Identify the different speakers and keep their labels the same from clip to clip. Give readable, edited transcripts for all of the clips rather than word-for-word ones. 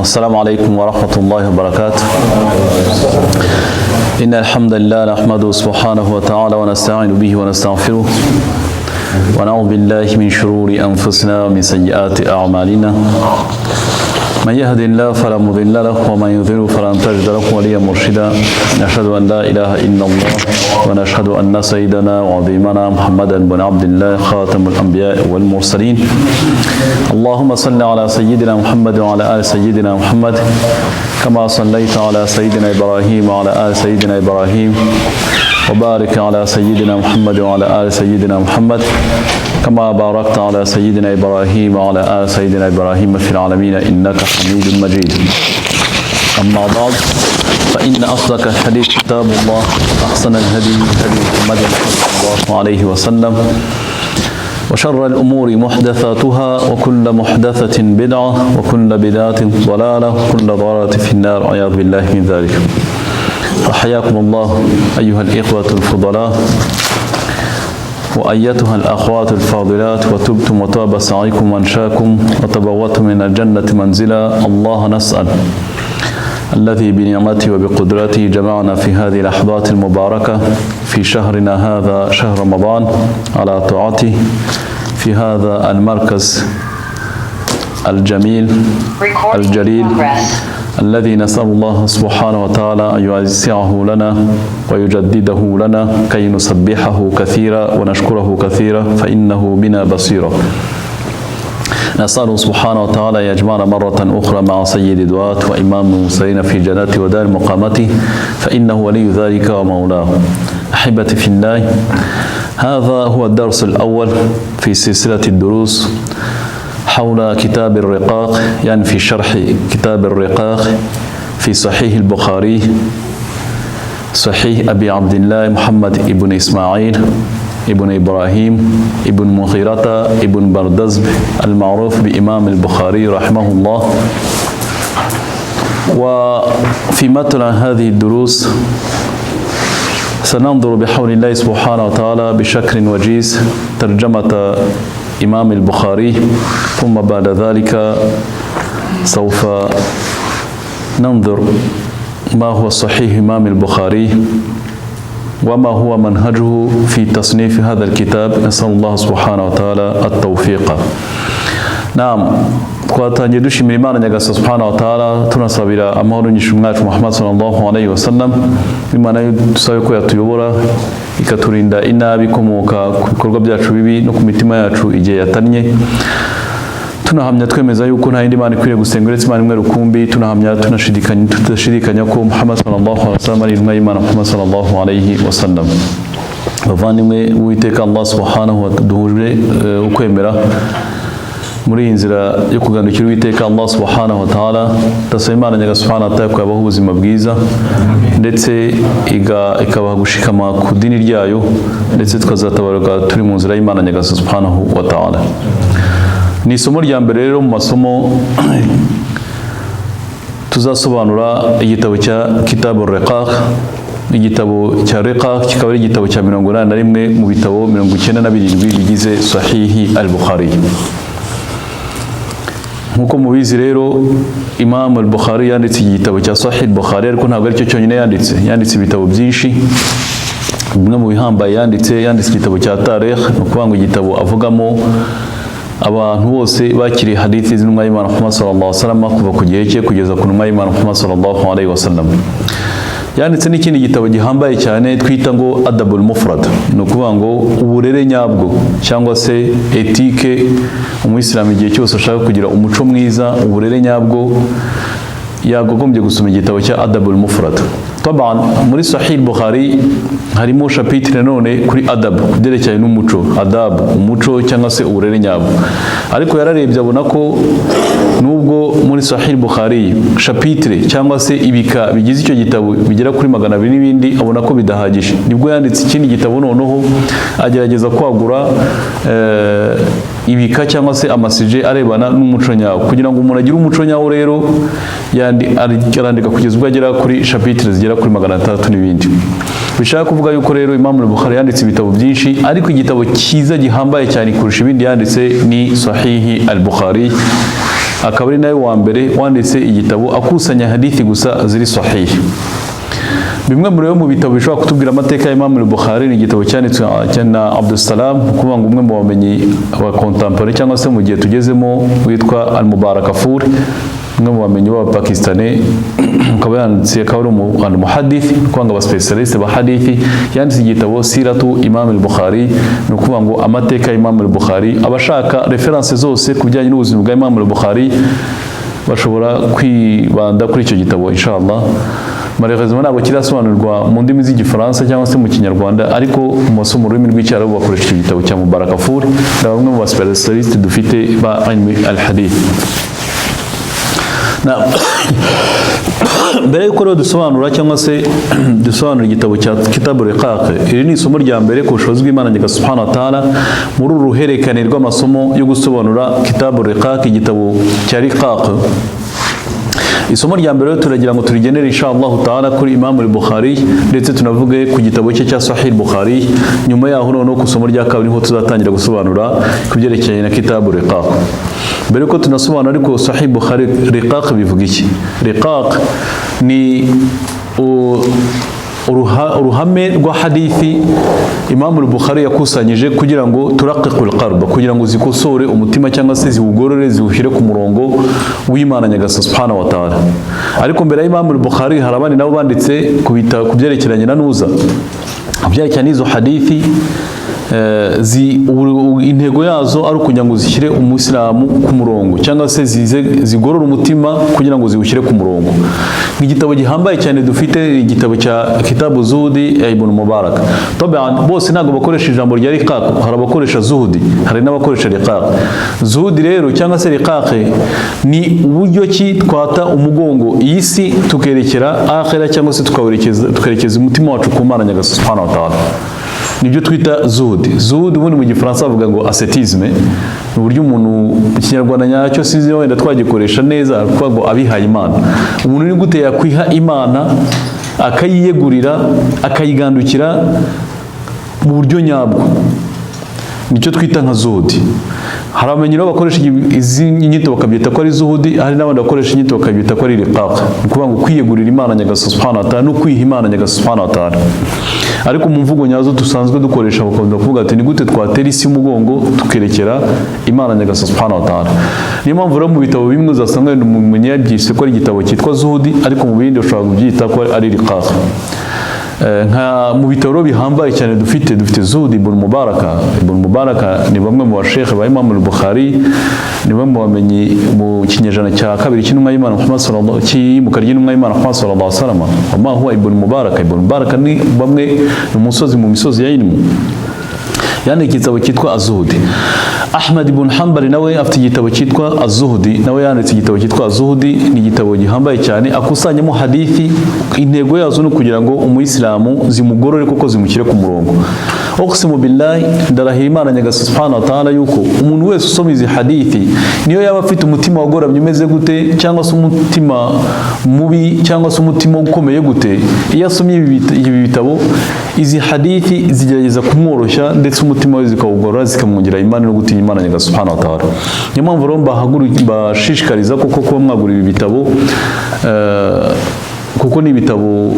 Speaker 1: السلام عليكم ورحمة الله وبركاته. إن الحمد لله نحمده سبحانه وتعالى ونستعين به ونستغفره ونعوذ بالله من شرور أنفسنا ومن سيئات أعمالنا. من يهد الله فلا مضل له ومن يضلل فلن تجد له وليا مرشدا. نشهد أن لا إله إلا الله ونشهد أن سيدنا وعظيمنا محمدا بن عبد الله خاتم الأنبياء والمرسلين. اللهم صل على سيدنا محمد وعلى آل سيدنا محمد كما صليت على سيدنا إبراهيم وعلى آل سيدنا إبراهيم وبارك على سيدنا محمد وعلى آل سيدنا محمد كما باركت على سيدنا إبراهيم وعلى آل سيدنا إبراهيم في العالمين إنك حميد مجيد. أما بعد فإن أصدق الحديث كتاب الله أحسن الهدي هدي محمد صلى الله عليه وسلم وشر الأمور محدثاتها وكل محدثة بدعة وكل بدعة ضلالة وكل ضلالة في النار عياذ بالله من ذلك. فحياكم الله أيها الإخوة الفضلاء وأيتها الأخوات الفاضلات وتبتم وتاب سعيكم وانشاكم وتبوأتم من الجنة منزلا. الله نسأل الذي بنعمته وبقدرته جمعنا في هذه اللحظات المباركة في شهرنا هذا شهر رمضان على طاعته في هذا المركز الجميل الجليل الذي نسأل الله سبحانه وتعالى أن يوسعه لنا ويجدده لنا كي نسبحه كثيرا ونشكره كثيرا فإنه بنا بصير. نسأل سبحانه وتعالى يجمعنا مرة أخرى مع سيد الدعاة وإمام المرسلين في جنات ودار مقامته فإنه ولي ذلك ومولاه. أحبتي في الله، هذا هو الدرس الأول في سلسلة الدروس حول كتاب الرقاق، يعني في شرح كتاب الرقاق في صحيح البخاري صحيح أبي عبد الله محمد ابن إسماعيل ابن إبراهيم ابن مغيرة ابن بردزب المعروف بإمام البخاري رحمه الله. وفي متن هذه الدروس سننظر بحول الله سبحانه وتعالى بشكل وجيز ترجمة إمام البخاري، ثم بعد ذلك سوف ننظر ما هو صحيح إمام البخاري وما هو منهجه في تصنيف هذا الكتاب. نسأل الله سبحانه وتعالى التوفيق. نعم، twatangiye dushimira Imana Nyagasani subhanahu wa ta'ala, tunasabira amahoro y'Umwami wacu Muhammad sallallahu alayhi wa sallam. Imana dusabe ko yatuyobora ikaturinda inabi ikomoka ku bikorwa byacu bibi no ku mitima yacu igihe yatannye. Tunahamya twemeza yuko nta yindi Mana ikwiriye gusenga uretse Imana imwe rukumbi. Tunahamya tudashidikanya ko Muhammad sallallahu alayhi wa sallam ari intumwa y'Imana Muhammad sallallahu alayhi wa sallam. Bavandimwe Uwiteka Allah subhanahu wa ta'ala duhuje ukwemera muri iyi nzira yo kugandukira Uwiteka Allah subhanahu wa ta'ala. Ndasaba Imana Nyagasani subhanahu wa ta'ala ko yabaha ubuzima bwiza ndetse ikabaha gushikama ku dini ryayo, ndetse tukazatabaruka turi mu nzira y'Imana Nyagasani subhanahu wa ta'ala. Ni isomo rya mbere rero mu masomo tuzasobanura igitabo cya Kitab ar-Riqaq. Igitabo cya Riqaq kikaba ari igitabo cya 81 mu bitabo 97 bigize Sahihi al-Bukhari. Nkuko mubizi rero Imam al-Bukhari yanditse igitabo cya Sahih al-Bukhari, ariko ntabwo ari cyo cyonyine yanditse ibitabo byinshi. bimwe mu bihambaye yanditse igitabo cya Tarikh, no kubanga igitabo avugamo abantu bose bakiriye hadithi z'intumwa y'Imana Muhammad sallallahu alaihi wasallam kuva ku gihe cye kugeza ku ntumwa y'Imana Muhammad sallallahu alaihi wasallam. Yanditse n'ikindi gitabo gihambaye cyane twita ngo Adabul Mufrad, no kuvuga ngo uburere nyabwo cyangwa se etike. Umuyisilamu igihe cyose ashaka kugira umuco mwiza, uburere nyabwo, yagogombye gusoma igitabo cya Adabul Mufrad. Taban muri Sahih Bukhari harimo chapitre none kuri adab, kuderekeye n'umuco, adab, umuco cyangwa se uburere nyabwo. Ariko yararebye abona ko nubwo muri Sahih Bukhari chapitre cyangwa se ibika bigize icyo gitabo bigera kuri 200 n'ibindi, abona ko bidahagije. Nibwo yanditse ikindi gitabo noneho agerageza kwagura ibika cyangwa se amasije arebana n'umuco nyawo, kugira ngo umuntu agire umuco nyawo. Rero arandika kugeza ubwo agera kuri chapitre zigera kuri 600 n'ibindi. Bishaka kuvuga yuko rero Imam al-Bukhari yanditse ibitabo byinshi, ariko igitabo cyiza gihambaye cyane kurusha ibindi yanditse ni Sahih al-Bukhari. Akaba ari nawe wa mbere wanditse igitabo akusanya hadithi gusa ziri sahih. Bimwe mu bitabo bishobora kutubwira amateka ya Imam al-Bukhari ni igitabo cyanditswe na Abdul Salam, kuvuga ngo umwe mu bamenyi wa contemporain cyangwa se mu gihe tugezemo, witwa al-Mubarakfur, umwe mu bamenyi b'Abapakistani. Akaba yanditse, akaba ari umuhadith, kwanga aba specialist ba hadithi. Yanditse igitabo Siratu Imam al-Bukhari, no kuvuga ngo amateka ya Imam al-Bukhari. Abashaka reference zose kubijyanye n'ubuzima bwa Imam al-Bukhari bashobora kwibanda kuri icyo gitabo inshallah. Malheureusement ntabwo kirasobanurwa mu ndimi z'Igifaransa cyangwa se mu Kinyarwanda, ariko mu masomo y'ururimi rw'Icyarabu bakoresha icyo gitabo cya Mubarakfur, na bamwe mu baspecialist dufite ba ilmi al-hadith. Mbere yuko rero dusobanura cyangwa se dusobanura igitabo cya Kitabul Riqaq, iri ni isomo rya mbere ku bushobozi bw'Imana subhanahu wa ta'ala muri uru ruhererekane rw'amasomo yo gusobanura Kitabul Riqaq, igitabo cya Riqaq. Isomo rya mbere turagira ngo turigenere inshallah ta'ala kuri Imam al-Bukhari, ndetse tunavuge ku gitabo cye cya Sahih Bukhari. Nyuma yaho noneho ku isomo rya kabiri niho tuzatangira gusobanura ku byerekeye na Kitabul Riqaq. Mbere ko tunasobanura ariko Sahih Bukhari Riqaq bivuga iki? Riqaq ni uruhame rwa hadithi Imam al-Bukhari yakusanyije kugira ngo turaqiqul qalb, kugira ngo zikosore umutima cyangwa se ziwugorore, ziwushyire ku murongo w'Imana Nyagasani subhanahu wa ta'ala. Ariko mbere y'Imam al-Bukhari hari abandi nabo banditse ku byerekeranye na nuza, kubyerekeranye n'izo hadithi. Intego yazo ari ukugira ngo zishyire umusilamu ku murongo, cyangwa se zigorora umutima kugira ngo ziwushyire ku murongo. Igitabo gihambaye cyane dufite igitabo cya Kitabu Zuhdi ya Ibn Mubarak. Taban bose ntabwo bakoresha ijambo rya Riqaq, hari abakoresha Zuhdi, hari n'abakoresha Riqaq. Zuhdi rero cyangwa se Riqaq ni uburyo ki twata umugongo iyi si tukerekera akhira, cyangwa se tukerekeza umutima wacu ku Mana Nyagasani subhanahu wa ta'ala. Nibyo twita zuhudi. Zuhudi ubundi mu Gifaransa bavuga ngo ascetisme, ni uburyo umuntu mu Kinyarwanda nyacyo sinzi wenda twagikoresha neza, kuko ngo abihaye Imana. Umuntu ni gute yakwiha Imana akayiyegurira, akayigandukira mu buryo nyabwo, nicyo twita nka zuhudi. Hari abamenyi rero bakoresha izi nyito bakabyita ko ari zuhudi, hari n'abandi bakoresha inyito bakabyita ko ari Riqaq, ni ukuvuga ngo kwiyegurira Imana Nyagasani subhanahu wa ta'ala no kwiha Imana Nyagasani subhanahu wa ta'ala. Ariko mu mvugo nyazo dusanzwe dukoresha bakunda kuvuga ati ni gute twatera isi umugongo tukerekera Imana Nyagasani subhanahu wa ta'ala. Niyo mpamvu rero mu bitabo bimwe uzasanga umuntu yabyise ko ari igitabo cyitwa zuhudi, ariko mu bindi ushobora kubyita ko ari Riqaq. Nka mu bitabo bihambaye cyane dufite Zuhdi Ibn Mubaraka ni bamwe mu bashekhe ba Imam al-Bukhari, ni bamwe mu bamenyi mu kinyejana cya kabiri cy'intumwa y'Imana Muhammad sallallahu alaihi wasallam. Wama huwa Ibn Mubarak ni bamwe mu misozi ya ilmu. Yani igitabo cyitwa Az-Zuhdi. Ahmad ibn Hanbal nawe afite igitabo cyitwa Az-Zuhdi, nawe yanditse igitabo cyitwa Az-Zuhdi. Ni igitabo gihambaye cyane akusanyamo hadithi, intego yazo no kugira ngo umuyisilamu zimugorore kuko zimushyire ku murongo. Uqsimu billahi, ndarahira Imana Nyagasani subhanahu wa ta'ala yuko umuntu wese usoma izi hadithi, niyo yaba afite umutima wagoramye umeze gute, cyangwa se umutima mubi, cyangwa se umutima ukomeye gute, iyo asomye ibi bitabo, izi hadithi zigerageza kumworoshya, ndetse umutima we zikawugorora, zikamwongerera imana no gutinya Imana Nyagasani subhanahu wa ta'ala. Niyo mpamvu rero mbashishikariza kuko kuba mwagura ibi bitabo kuko ni ibitabo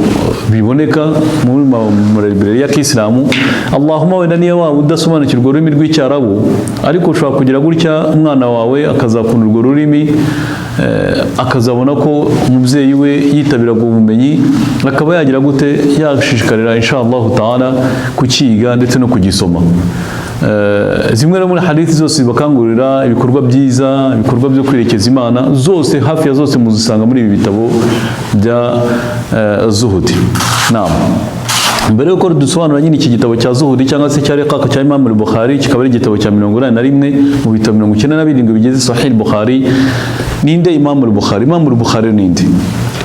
Speaker 1: biboneka muri library ya Kiislamu. Allahumma wenda niyo waba udasobanukirwa ururimi rw'icyarabu, ariko ushobora kugira gutya umwana wawe akazakunda urwo rurimi, akazabona ko umubyeyi we yitabira ubumenyi, akaba yagira gute yashishikarira inshallah taala kukiga ndetse no kugisoma. Zimwe muri hadithi zose bakangurira ibikorwa byiza, ibikorwa byo kwerekeza Imana, zose hafi ya zose muzisanga muri ibi bitabo bya zuhudi. Naam, mbere yuko dusobanura nyine iki gitabo cya zuhudi cyangwa se cya riqaq cya Imam al-Bukhari, kikaba ari igitabo cya 81 mu bitabo 97 bigize Sahih al-Bukhari. Ninde Imam al-Bukhari? Imam al-Bukhari ninde?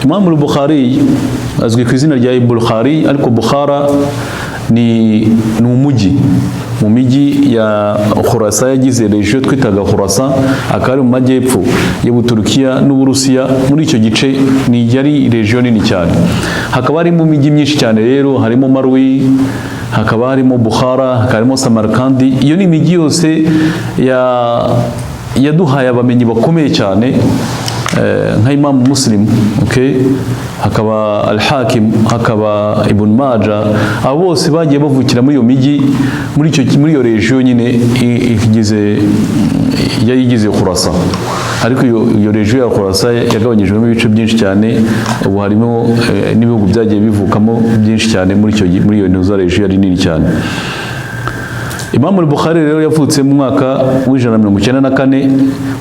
Speaker 1: Imam al-Bukhari azwi ku izina rya Bukhari, ariko Bukhara ni umujyi mu miji ya Khurasan, yagize region twitaga Khurasan, akari mu majyepfo y'Ubuturukiya n'Uburusiya. Muri icyo gice ni yari region nini cyane, hakaba harimo imijyi myinshi cyane. Rero harimo Marwi, hakaba harimo Bukhara, harimo Samarkandi. Iyo ni imijyi yose yaduhaye abamenyi bakomeye cyane, nka Imam Muslim, hakaba Al-Hakim, hakaba Ibn Majah. Abo bose bagiye bavukira muri iyo miji, muri iyo region nyine yayigize Khurasan. Ariko iyo region ya Khurasan yagabanyijwemo ibice byinshi cyane, ubu harimo n'ibihugu byagiye bivukamo byinshi cyane muri iyo region yari nini cyane. Imam al-Bukhari rero yavutse mu mwaka w'194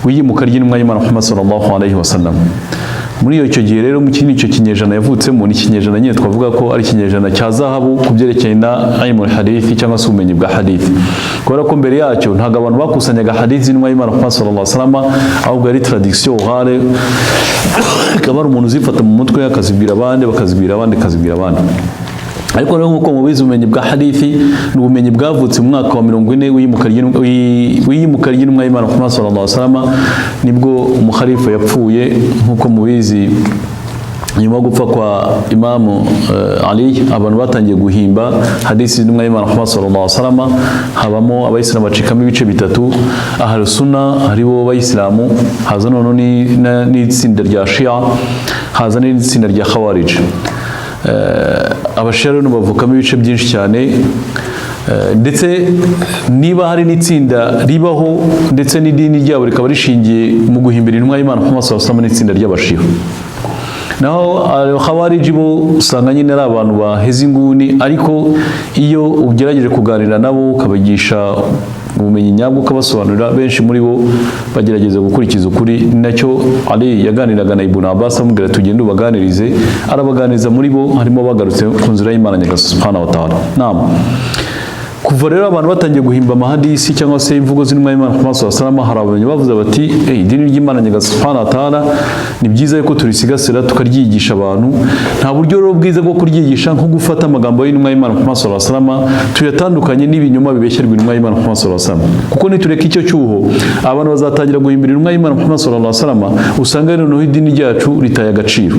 Speaker 1: w'iyimuka ry'intumwa y'Imana Muhammad sallallahu alaihi wasallam. Muri icyo gihe rero mu kindi cyo kinyejana yavutsemo, ni kinyejana nyine twavuga ko ari kinyejana cya zahabu ku byerekeye na ilmu hadithi cyangwa se ubumenyi bwa hadithi. Kubera ko mbere yacyo ntabwo abantu bakusanyaga hadithi y'intumwa y'Imana Muhammad sallallahu alaihi wasallam, ahubwo ari tradition orale, akaba ari umuntu uzifata mu mutwe akazibwira abandi, bakazibwira abandi. Ariko rero nk'uko mubizi, ubumenyi bwa hadithi ni ubumenyi bwavutse mu mwaka wa 40 w'iyimuka ry'intumwa y'Imana Muhammad sallallahu alaihi wasallam, nibwo umukhalifa yapfuye. Nk'uko mubizi, nyuma yo gupfa kwa Imamu Ali, abantu batangiye guhimba hadithi y'intumwa y'Imana Muhammad sallallahu alaihi wasallam. Habamo abayisilamu bacikamo ibice bitatu: Ahlus Sunna, haribo abayisilamu, haza noneho n'itsinda rya Shia, haza n'itsinda rya Khawarij. Abashia rero bavukamo ibice byinshi cyane, ndetse niba hari n'itsinda ribaho ndetse n'idini ryabo rikaba rishingiye mu guhimbira intumwa y'Imana Muhammad sallallahu alaihi wasallam, n'itsinda ry'Abashia. Naho Khawarij bo usanga nyine ari abantu baheze inguni, ariko iyo ugerageje kuganira nabo ukabigisha ubumenyi nyabwo ukabasobanurira, benshi muri bo bagerageza gukurikiza ukuri. Nacyo Ali yaganiraga na Ibn Abbas amubwira tugende ubaganirize, arabaganiriza. Muri bo harimo bagarutse ku nzira y'Imana Nyagasani subhanahu wa ta'ala. Naam, kuva rero abantu batangiye guhimba amahadisi cyangwa se imvugo z'intumwa y'Imana Muhammad sallallahu alaihi wasallam, hari abamenyi bavuze bati idini ry'Imana Nyagasani subhanahu wa ta'ala ni byiza yuko turisigasira tukaryigisha abantu. Nta buryo rero bwiza bwo kuryigisha nko gufata amagambo y'intumwa y'Imana Muhammad sallallahu alaihi wasallam tuyatandukanye n'ibinyoma bibeshyerwa intumwa y'Imana Muhammad sallallahu alaihi wasallam, kuko nitureka icyo cyuho abantu bazatangira guhimbira intumwa y'Imana Muhammad sallallahu alaihi wasallam, usanga noneho idini ryacu ritaye agaciro.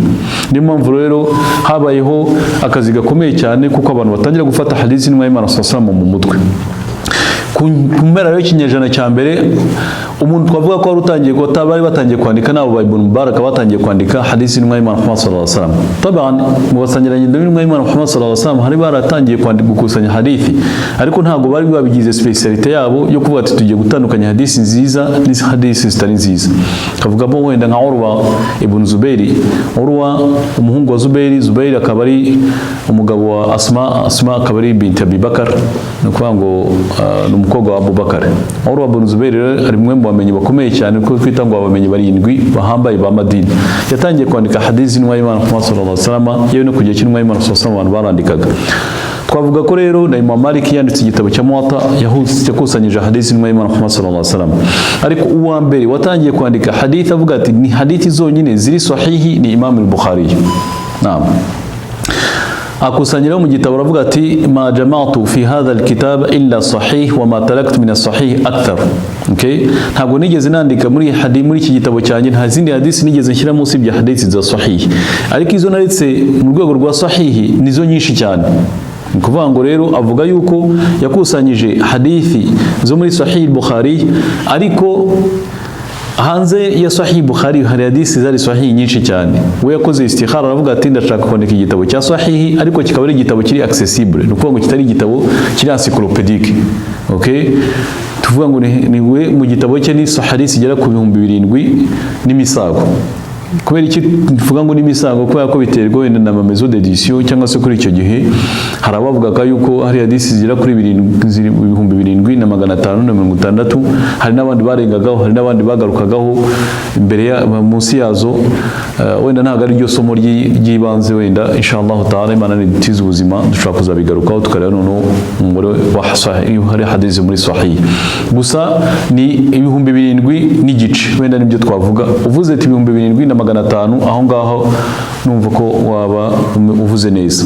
Speaker 1: Niyo mpamvu rero habayeho akazi gakomeye cyane, kuko abantu batangira gufata hadithi y'intumwa y'Imana sallallahu alaihi wasallam mu mutwe. Ku mpera y'ikinyejana cya mbere, umuntu twavuga ko utangiye bari batangiye kwandika nabo ba Ibn Mubarak batangiye kwandika hadithi y'intumwa y'Imana Muhammad sallallahu alaihi wasallam. Taban mu basangiranye n'intumwa y'Imana Muhammad sallallahu alaihi wasallam hari baratangiye kwandika gukusanya hadithi, ariko ntabwo bari babigize specialite yabo yo kuvuga ati tugiye gutandukanya hadithi nziza n'hadithi zitari nziza. Kavugamo wenda nka Urwa ibn Zubairi. Urwa umuhungu wa Zubairi akaba ari umugabo wa Asma akaba ari binti Abi Bakar, no kuvuga ngo umukobwa wa Abubakar. Urwa ibn Zubairi ari mwe mu bamenyi bakomeye cyane, kuko twita ngo abamenyi barindwi bahambaye ba Madina. Yatangiye kwandika hadithi y'intumwa y'Imana Muhammad sallallahu alaihi wasallam, yewe no kugiye cy'intumwa y'Imana sallallahu alaihi wasallam barandikaga. Twavuga ko rero na Imam Malik yanditse igitabo cya Muwatta, yakusanyije hadithi y'intumwa y'Imana Muhammad sallallahu alaihi wasallam. Ariko uwa mbere watangiye kwandika hadithi avuga ati ni hadithi zonyine ziri sahihi ni Imam al-Bukhari. Naam, akusanyira mu gitabo aravuga ati ma jama'tu fi hadha alkitab illa sahih wa ma taraktu min as-sahih akthar. Ntabwo nigeze nandika muri iki gitabo cyanjye, nta zindi hadithi nigeze nshyira munsi y'ibya hadithi za sahih, ariko izo naretse mu rwego rwa sahihi nizo nyinshi cyane. Ni kuvuga ngo rero avuga yuko yakusanyije hadithi zo muri Sahih Bukhari, ariko hanze ya Sahih Bukhari hari hadisi zari sahih nyinshi cyane. We yakoze istikhara aravuga ati ndashaka kwandika igitabo cya Sahih ariko kikaba ari igitabo kiri accessible, no kuvuga ngo kitari igitabo kiri encyclopedique. Okay, tuvuga ngo ni we mu gitabo cye ni hadisi igera ku 7,000 n'imisago. Kubera iki tuvuga ngo n'imisago kubera ko biterwa wenda na maison d'édition cyangwa se kuri icyo gihe hari abavugaga yuko hari hadisi zira kuri 7,560, hari n'abandi barengagaho, hari n'abandi bagarukagaho imbere ya munsi yazo. Wenda ntago ari ryo somo ry'ibanze, wenda inshallah taala Imana nidutiza ubuzima dushobora kuzabigarukaho tukareba noneho umubare wa sahih hari hadisi muri sahih. Gusa ni 7,000 n'igice, wenda nibyo twavuga. Uvuze ati 7,500 aho ngaho numva ko waba uvuze neza.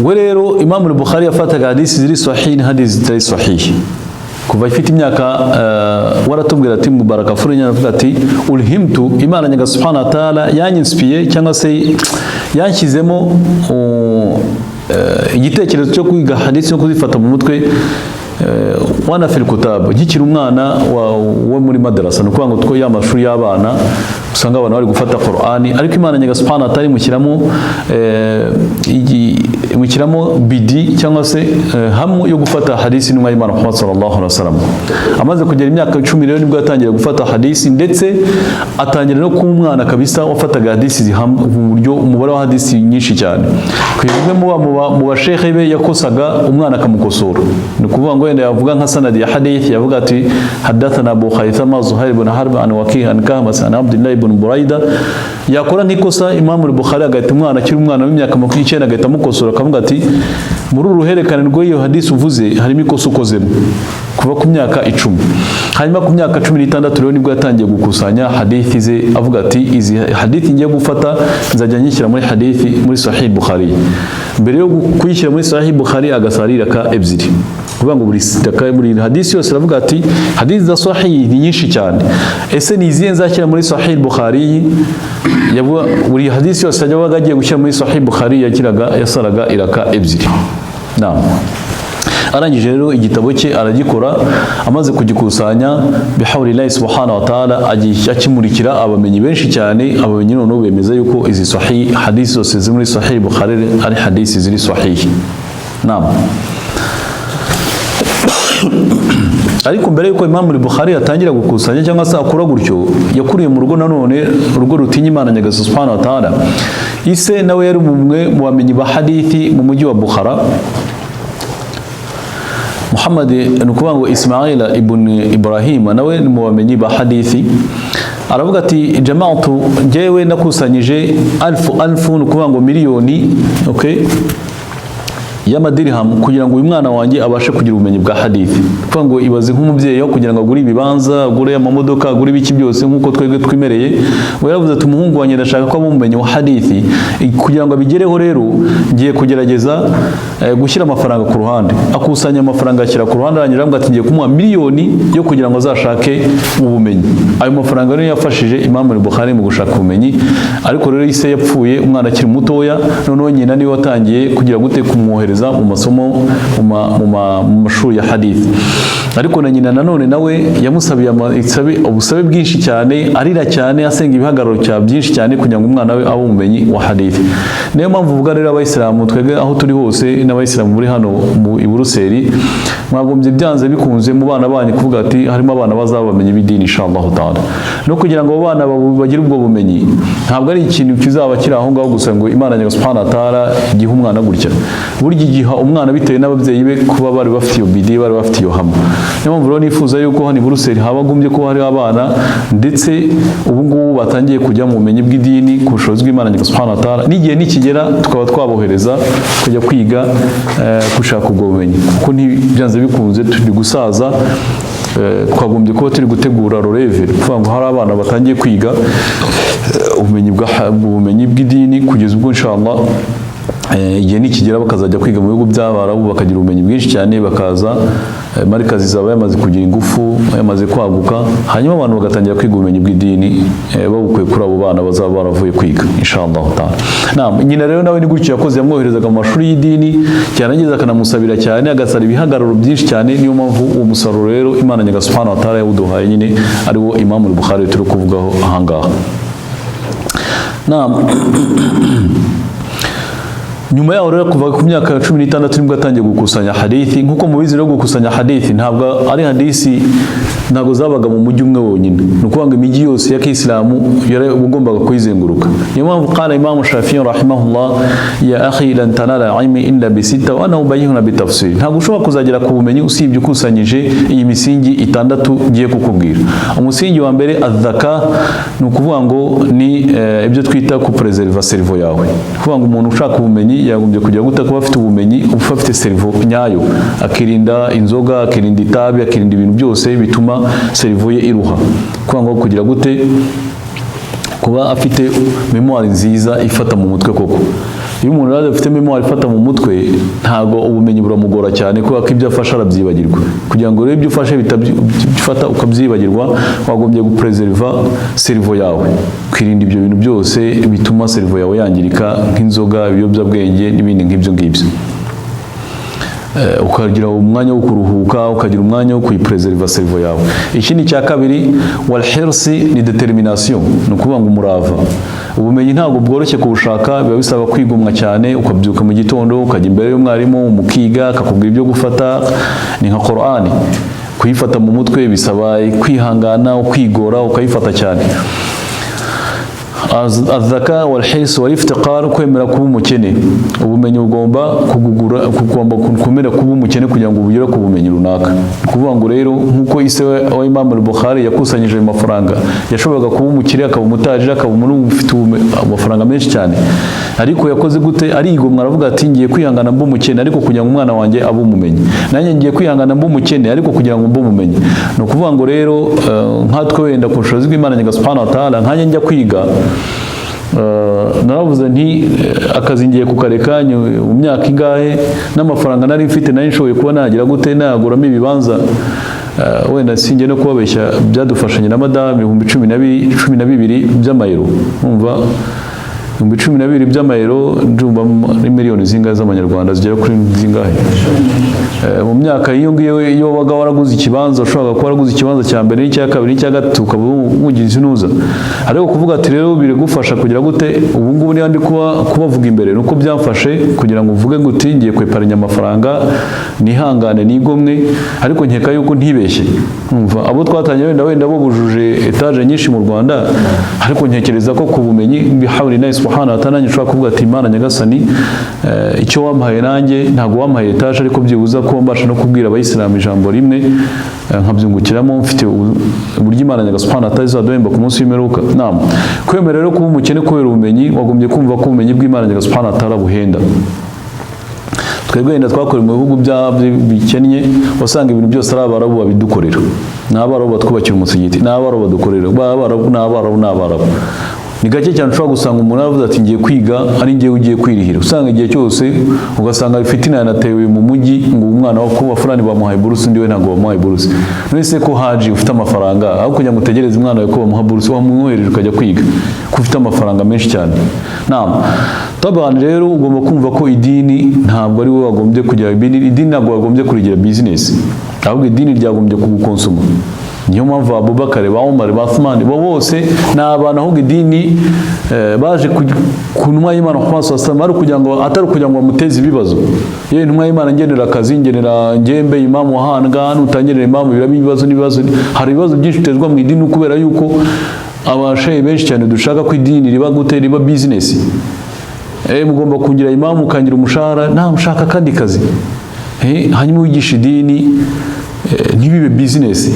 Speaker 1: We rero Imam al-Bukhari yafataga hadisi ziri sahih hadisi zitari sahih kuva ifite imyaka waratubwira ati Mubaraka Furenya avuga ati ulhimtu, Imana nyaga subhanahu wa ta'ala yanyispiye cyangwa se yanshyizemo igitekerezo cyo kwiga hadisi no kuzifata mu mutwe wana fil kutab nkikiri umwana wo muri madrasa, no kuvuga ngo two y'amashuri y'abana usanga abantu bari gufata Qur'ani, ariko Imana nyaga subhanahu wa ta'ala mukiramo bidi cyangwa se hamu yo gufata hadisi n'umwa y'Imana Muhammad sallallahu alaihi wasallam. Amaze kugera imyaka 10 rero nibwo yatangiye gufata hadisi, ndetse atangira no ku mwana kabisa wafataga hadisi mu buryo umubare wa hadisi nyinshi cyane. Kwimwe mu bashekhe be yakosaga umwana akamukosora, ni kuvuga ngo wenda yavuga nka sanadi ya hadith yavuga ati hadathana Abu Khaythama Zuhair ibn Harb an Waqi' an Kahmas an Abdullah ibn Buraida, yakora nk'ikosa Imam al-Bukhari agahita umwana akiri umwana w'imyaka 29 agahita amukosora akavuga ati muri uruherekane rw'iyo hadisi uvuze harimo ikosa ukozemo kuva ku myaka 10. Hanyuma ku myaka 16 rero nibwo yatangiye gukusanya hadithi ze avuga ati izi hadithi ngiye gufata nzajya nyishyira muri hadithi muri Sahih Bukhari. Mbere yo kuyishyira muri Sahih Bukhari agasarira ka ebyiri, kuvuga ngo buri hadisi yose aravuga ati hadisi za sahih ni nyinshi cyane, ese ni izihe nzashyira muri Sahih Bukhari? Yavuga buri hadisi yose yabaga agiye gushyira muri Sahih Bukhari yasaraga iraka ebyiri. Naam, arangije rero igitabo cye aragikora, amaze kugikusanya bihawlillahi subhanahu wa ta'ala akimurikira abamenyi benshi cyane. Abamenyi noneho bemeza yuko izi sahih hadisi zose ziri muri Sahih Bukhari ari hadisi ziri sahih. Naam, ariko mbere yuko Imam al-Bukhari atangira gukusanya cyangwa se akora gutyo, yakuriye mu rugo nanone urugo rutinya Imana nyagasani subhanahu wa ta'ala. Ise nawe yari umwe mu bamenyi ba hadithi mu mujyi wa Bukhara. Muhammad nukuvuga ngo Ismail ibn Ibrahim nawe ni mu bamenyi ba hadithi. Aravuga ati jama'atu njyewe nakusanyije alfu nukuvuga ngo miliyoni, okay, y'amadirham kugira ngo uyu mwana wanjye abashe kugira ubumenyi bwa hadithi. Kuvuga ngo ibaze nk'umubyeyi yo kugira ngo agure ibibanza, agure amamodoka, agure ibiki byose nk'uko twebwe twimereye. We yaravuze ati umuhungu wanjye ndashaka ko amumenye wa hadithi, kugira ngo abigereho rero ngiye kugerageza gushyira amafaranga ku ruhande. Akusanya amafaranga ashyira ku ruhande, arangira ngo ati ngiye kumuha miliyoni yo kugira ngo azashake ubumenyi. Ayo mafaranga rero yafashije Imam al-Bukhari mu gushaka ubumenyi. Ariko rero ise yapfuye umwana akiri mutoya, noneho nyina niwe watangiye kugira gute kumwohereza mu masomo mu mashuri ya hadith. Ariko na nyina nanone nawe yamusabiye ubusabe bwinshi cyane, arira cyane, asenga ibihagararo cya byinshi cyane kugira ngo umwana we abe umumenyi wa hadith. Niyo mpamvu uvuga rero abayisilamu twebwe aho turi hose n'abayisilamu muri hano i Buruseli, mwagombye byanze bikunze mu bana banyu kuvuga ati harimo abana bazaba bamenye bidini inshallah taala. No kugira ngo abo bana bagire ubwo bumenyi ntabwo ari ikintu kizaba kiri aho ngaho gusa ngo Imana nyagasani subhanahu wa ta'ala igihe umwana gutya. Burya igiha umwana bitewe n'ababyeyi be kuba bari bafite iyo bidi, bari bafite iyo hama. Niyo mpamvu rero nifuza yuko hano i Buruseli habagombye ko hari abana ndetse ubu ngubu batangiye kujya mu bumenyi bw'idini ku bushobozi bw'Imana nyagasani subhanahu wa ta'ala. N'igihe nikigera tukaba twabohereza kujya kwiga gushaka ubwo bumenyi, kuko ntibyanze bikunze turi gusaza. Twagombye kuba turi gutegura roleve, kuvuga ngo hari abana batangiye kwiga ubumenyi bw'idini kugeza ubwo inshallah igihe nikigera bakazajya kwiga mu bihugu by'Abarabu bakagira ubumenyi bwinshi cyane, bakaza marikazi zaba yamaze kugira ingufu, yamaze kwaguka, hanyuma abantu bagatangira kwiga ubumenyi bw'idini babukuye kuri abo bana bazaba baravuye kwiga inshallah taala. Nyina rero nawe ni gutyo yakoze, yamwoherezaga mu mashuri y'idini, cyarangiza akanamusabira cyane, agasara ibihagararo byinshi cyane. Niyo mpamvu uwo musaruro rero Imana Nyagasani Subhanahu wa Ta'ala yawuduhaye nyine ari wo Imam al-Bukhari turi kuvugaho ahangaha. Nyuma yaho rero kuva ku myaka ya 16 nibwo atangiye gukusanya hadithi. Nkuko mubizi rero gukusanya hadithi ntabwo ari hadithi ntabwo zabaga mu mujyi umwe wonyine, ni ukuvuga ngo imijyi yose ya Kiislamu yari ugombaga kuyizenguruka. Niyo mpamvu qala Imam Shafi'i rahimahullah, ya akhi lan tanala ilmi illa bi sita wa ana ubayyihuna bi tafsir. Ntabwo ushobora kuzagera ku bumenyi usibye ukusanyije iyi misingi 6 ngiye kukubwira. Umusingi wa mbere adhaka, ni ukuvuga ngo ni ibyo twita ku preserva cerveau yawe. Kuvuga ngo umuntu ushaka ubumenyi yagombye kujya guta kuba afite ubumenyi, uba afite cerveau nyayo, akirinda inzoga, akirinda itabi, akirinda ibintu byose bituma cerveau ye iruha. Kuvuga ngo kugira gute kuba afite memoire nziza ifata mu mutwe koko. Iyo umuntu rero afite memoire ifata mu mutwe, ntago ubumenyi buramugora cyane kuko ibyo afasha arabyibagirwa. Kugira ngo rero ibyo ufashe bitabifata ukabyibagirwa, wagombye gupreserva cerveau yawe, kwirinda ibyo bintu byose bituma cerveau yawe yangirika, nk'inzoga, ibiyobyabwenge n'ibindi nk'ibyo ngibyo. Ukagira umwanya wo kuruhuka, ukagira umwanya wo kuyipreserva cerveau yawe. Ikindi cya kabiri, wal hirsi ni determination, ni ukuvuga ngo umurava. Ubumenyi ntabwo bworoshye kubushaka, biba bisaba kwigomwa cyane, ukabyuka mu gitondo ukajya imbere y'umwarimu mukiga akakubwira ibyo gufata. Ni nka Qur'ani, kuyifata mu mutwe bisaba kwihangana, ukwigora, ukayifata cyane. Adhaka wal his wal iftiqar, kwemera kuba umukene. Ubumenyi ugomba kumera kuba umukene kugira ngo ubugere ku bumenyi runaka. Kuvuga ngo rero nkuko ise wa Imam al-Bukhari yakusanyije amafaranga, yashoboraga kuba umukire, akaba umutajiri, akaba umuntu ufite amafaranga menshi cyane, ariko yakoze gute? Arigomwa, aravuga ati ngiye kwihangana mbe umukene ariko kugira ngo umwana wanjye abe umumenyi, nanjye ngiye kwihangana mbe umukene ariko kugira ngo mbe umumenyi. No kuvuga ngo rero nkatwe wenda ku bushobozi bw'Imana Nyagasani Subhanahu wa Ta'ala, nkanjye njya kwiga naravuze nti akazi ngiye kukareka mu myaka ingahe, n'amafaranga nari mfite nari nshoboye kuba nagira gute naguramo ibibanza, wenda sinjye no kubabeshya byadufashanye na madame 12 by'amayero. Umva 12 by'amayero ndumva ari miliyoni zingahe z'amanyarwanda, zigera kuri zingahe mu myaka iyo ngiyo. Iyo waga waraguze ikibanza, ushobora kuba waraguze ikibanza cya mbere n'icya kabiri n'icya gatatu, ukaba umugize inuza. Ariko kuvuga ati rero biri gufasha kugira gute, ubu ngubu niba ndi kubavuga imbere, nuko byamfashe kugira ngo uvuge guti ngiye kweparanya amafaranga, nihangane nigomwe, ariko nkeka yuko ntibeshye. Umva abo twatanye wenda bo bujuje etaje nyinshi mu Rwanda, ariko ntekereza ko ku bumenyi bihawuri na Subhanahu wa Ta'ala nshobora kuvuga ati Imana Nyagasani, icyo wampaye nanjye ntago wampaye etaje, ariko byibuza ko mbasha no kubwira abayisilamu ijambo rimwe nkabyungukiramo, mfite uburyo Imana Nyagasani Subhanahu wa Ta'ala izaduhemba ku munsi w'imperuka. Kwemera rero kuba umukene kubera ubumenyi, wagombye kumva ko ubumenyi bw'Imana Nyagasani Subhanahu wa Ta'ala buhenda. Twebwe wenda twakoreye mu bihugu bikennye, wasanga ibintu byose ari Abarabu babidukorera. Ni Abarabu batwubakira umusigiti, ni Abarabu badukorera, n'Abarabu. Ni gake cyane ushobora gusanga umuntu aravuze ati ngiye kwiga, ari ngiye ugiye kwirihira. Usanga igihe cyose ugasanga fitina yanatewe mu mujyi, ngo umwana wa kuba fulani bamuhaye buruse, ndiwe ntabwo bamuhaye buruse. Nese ko haji ufite amafaranga, aho kujya mutegereza umwana wawe ko bamuha buruse, wamwohereje ukajya kwiga ko ufite amafaranga menshi cyane. Tabana rero ugomba kumva ko idini ntabwo ari wowe wagombye kugira idini, ntabwo wagombye kurigira business, ahubwo idini ryagombye kugukonsoma. Niyo mpamvu Abubakar, ba Umar, ba Uthman bo bose ni abantu ahubwo idini baje ku ntumwa y'Imana ari kugira ngo atari kugira ngo bamuteze ibibazo. Yewe ntumwa y'Imana ngenera akazi, ngenera ngembe imamu wahanga, nutangenera imamu biraba ibibazo. Hari ibibazo byinshi bitezwa mu idini kubera yuko abashehe benshi cyane dushaka ko idini riba gute, riba business. Mugomba kugira imamu ukangira umushahara, nta mushaka kandi kazi. Hanyuma wigisha idini ntibibe business.